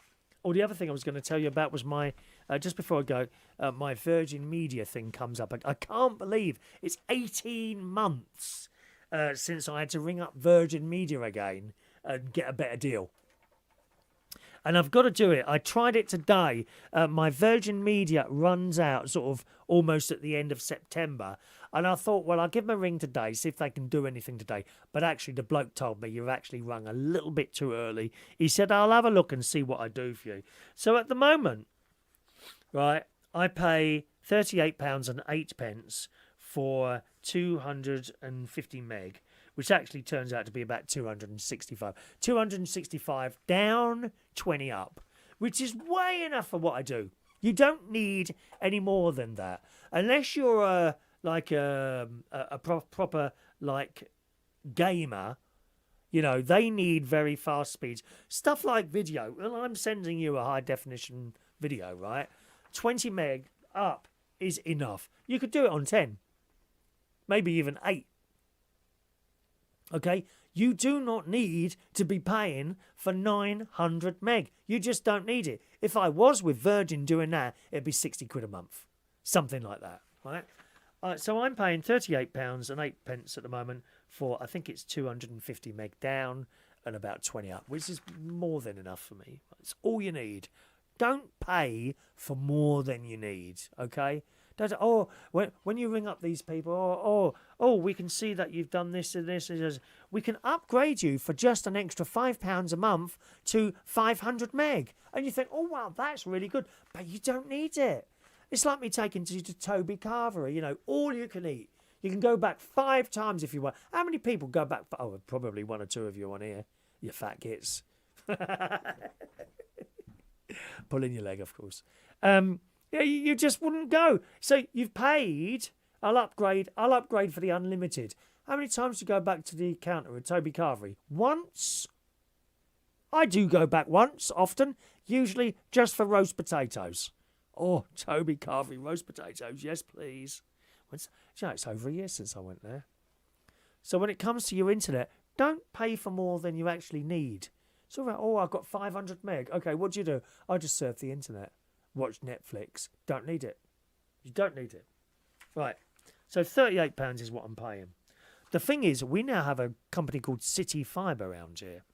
Oh, the other thing I was going to tell you about was my, just before I go, my Virgin Media thing comes up. I can't believe it's 18 months since I had to ring up Virgin Media again and get a better deal. And I've got to do it. I tried it today. My Virgin Media runs out sort of almost at the end of September. And I thought, well, I'll give them a ring today, see if they can do anything today. But actually, the bloke told me you've actually rung a little bit too early. He said, I'll have a look and see what I do for you. So at the moment, right, I pay £38.08 for 250 meg, which actually turns out to be about 265. 265 down, 20 up, which is way enough for what I do. You don't need any more than that. Unless you're a proper, like, gamer, you know, they need very fast speeds. Stuff like video. Well, I'm sending you a high-definition video, right? 20 meg up is enough. You could do it on 10. Maybe even 8. Okay, you do not need to be paying for 900 meg. You just don't need it. If I was with Virgin doing that, it'd be 60 quid a month. Something like that, right? So I'm paying £38.08 at the moment for, I think it's 250 meg down and about 20 up, which is more than enough for me. It's all you need. Don't pay for more than you need, okay? Don't, when you ring up these people, we can see that you've done this and this and this. We can upgrade you for just an extra £5 a month to 500 meg. And you think, oh, wow, that's really good. But you don't need it. It's like me taking you to Toby Carvery, you know, all you can eat. You can go back 5 times if you want. How many people go back? Oh, probably 1 or 2 of you on here, you fat gits. Pulling your leg, of course. Yeah, you just wouldn't go. So you've paid. I'll upgrade for the unlimited. How many times do you go back to the counter at Toby Carvery? Once. I do go back once, often, usually just for roast potatoes. Oh, Toby Carvery roast potatoes, yes, please. It's over a year since I went there. So when it comes to your internet, don't pay for more than you actually need. It's all right. Oh, I've got 500 meg. Okay, what do you do? I just surf the internet. Watch Netflix. Don't need it. You don't need it. Right. So £38 is what I'm paying. The thing is, we now have a company called City Fibre around here.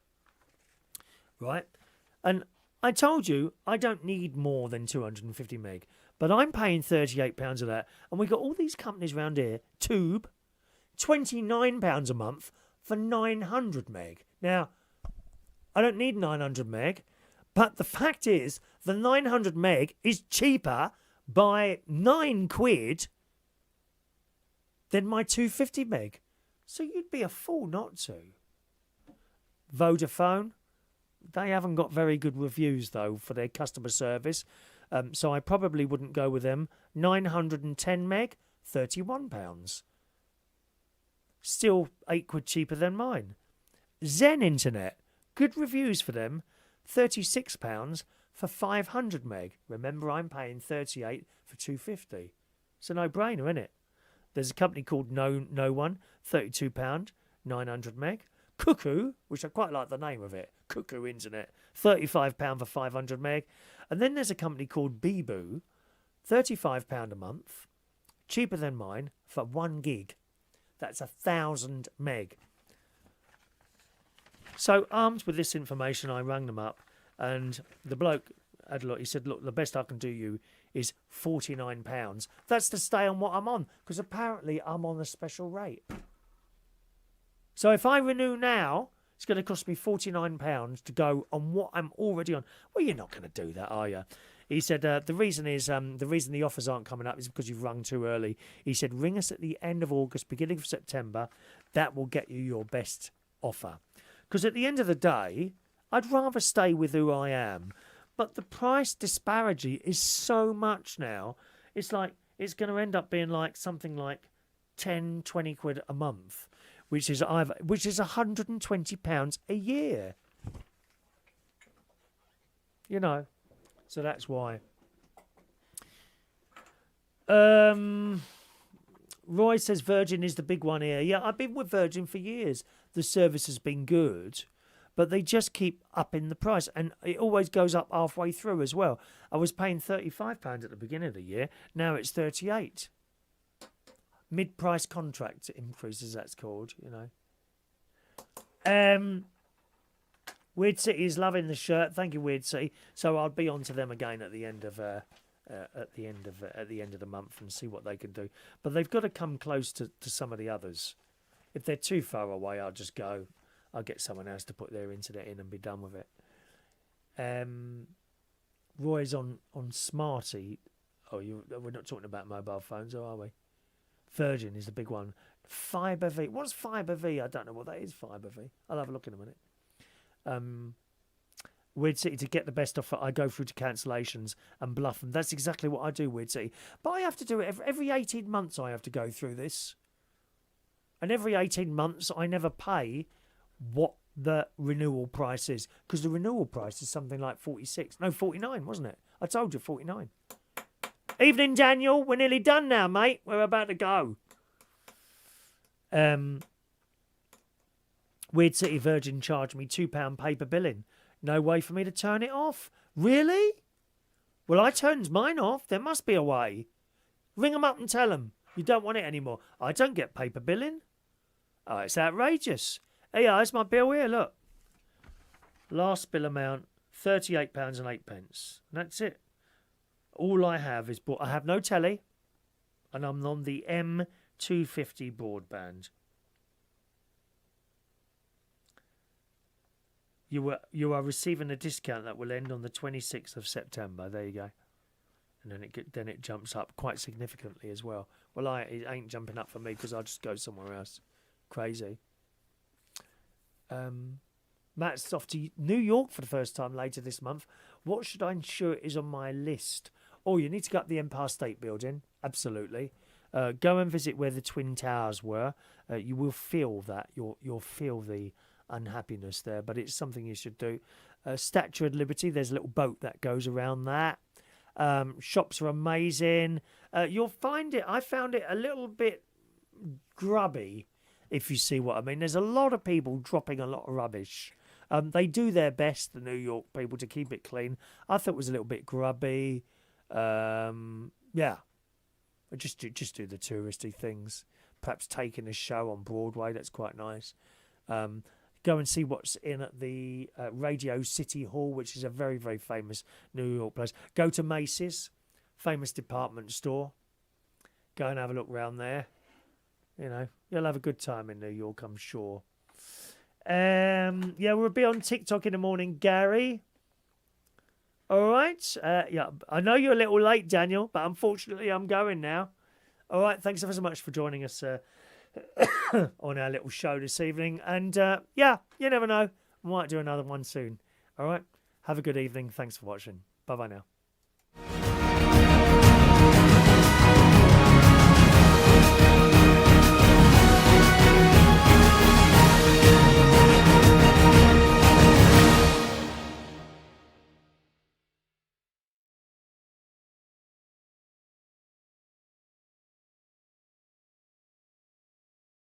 Right? And I told you I don't need more than 250 meg. But I'm paying £38 of that. And we got all these companies around here. Tube, £29 a month for 900 meg. Now, I don't need 900 meg. But the fact is, the 900 meg is cheaper by £9 than my 250 meg. So you'd be a fool not to. Vodafone, they haven't got very good reviews, though, for their customer service. So I probably wouldn't go with them. 910 meg, £31. Still £8 cheaper than mine. Zen Internet, good reviews for them. £36 for 500 meg. Remember, I'm paying 38 for 250. It's a no-brainer, isn't it? There's a company called No One, £32, 900 meg. Cuckoo, which I quite like the name of it, Cuckoo Internet, £35 for 500 meg. And then there's a company called Beeboo, £35 a month, cheaper than mine, for 1 gig. That's 1,000 meg. So, armed with this information, I rang them up, and the bloke had a look. He said, look, the best I can do you is £49. That's to stay on what I'm on, because apparently I'm on a special rate. So if I renew now, it's going to cost me £49 to go on what I'm already on. Well, you're not going to do that, are you? He said, the reason the offers aren't coming up is because you've rung too early. He said, ring us at the end of August, beginning of September. That will get you your best offer. Because at the end of the day, I'd rather stay with who I am. But the price disparity is so much now. It's like, it's going to end up being like something like 10, 20 quid a month, which is £120 a year. You know, so that's why. Roy says Virgin is the big one here. Yeah, I've been with Virgin for years. The service has been good, but they just keep upping the price, and it always goes up halfway through as well. I was paying £35 at the beginning of the year. Now it's 38. Mid-price contract increases, that's called, you know. Weird City is loving the shirt. Thank you, Weird City. So I'll be on to them again at the end of the month and see what they can do. But they've got to come close to some of the others. If they're too far away, I'll just go. I'll get someone else to put their internet in and be done with it. Roy's on Smarty. Oh, we're not talking about mobile phones, are we? Virgin is the big one. Fibre V. What's Fibre V? I don't know what that is, Fibre V. I'll have a look in a minute. Weird City, to get the best offer, I go through to cancellations and bluff them. That's exactly what I do, Weird City. But I have to do it every 18 months. I have to go through this. And every 18 months, I never pay what the renewal price is. Because the renewal price is something like 49, wasn't it? I told you, 49. Evening, Daniel. We're nearly done now, mate. We're about to go. Weird City Virgin charged me £2 paper billing. No way for me to turn it off. Really? Well, I turned mine off. There must be a way. Ring them up and tell them you don't want it anymore. I don't get paper billing. Oh, it's outrageous. Hey, here's my bill here, look. Last bill amount, £38.08. That's it. All I have is... I have no telly, and I'm on the M250 broadband. You are receiving a discount that will end on the 26th of September. There you go. And then it jumps up quite significantly as well. Well, it ain't jumping up for me because I'll just go somewhere else. Crazy. Matt's off to New York for the first time later this month. What should I ensure is on my list? Oh, you need to go up the Empire State Building. Absolutely. Go and visit where the Twin Towers were. You will feel that. You'll feel the unhappiness there, but it's something you should do. Statue of Liberty, there's a little boat that goes around that. Shops are amazing. You'll find it, I found it a little bit grubby, if you see what I mean. There's a lot of people dropping a lot of rubbish. They do their best, the New York people, to keep it clean. I thought it was a little bit grubby. Yeah, just do the touristy things. Perhaps taking a show on Broadway, that's quite nice. Go and see what's in at the Radio City Hall, which is a very, very famous New York place. Go to Macy's. famous department store. Go and have a look round there. You know, you'll have a good time in New York, I'm sure. Yeah, we'll be on TikTok in the morning, Gary. All right. Yeah, I know you're a little late, Daniel, but unfortunately I'm going now. All right. Thanks ever so much for joining us on our little show this evening. And yeah, you never know. We might do another one soon. All right. Have a good evening. Thanks for watching. Bye-bye now.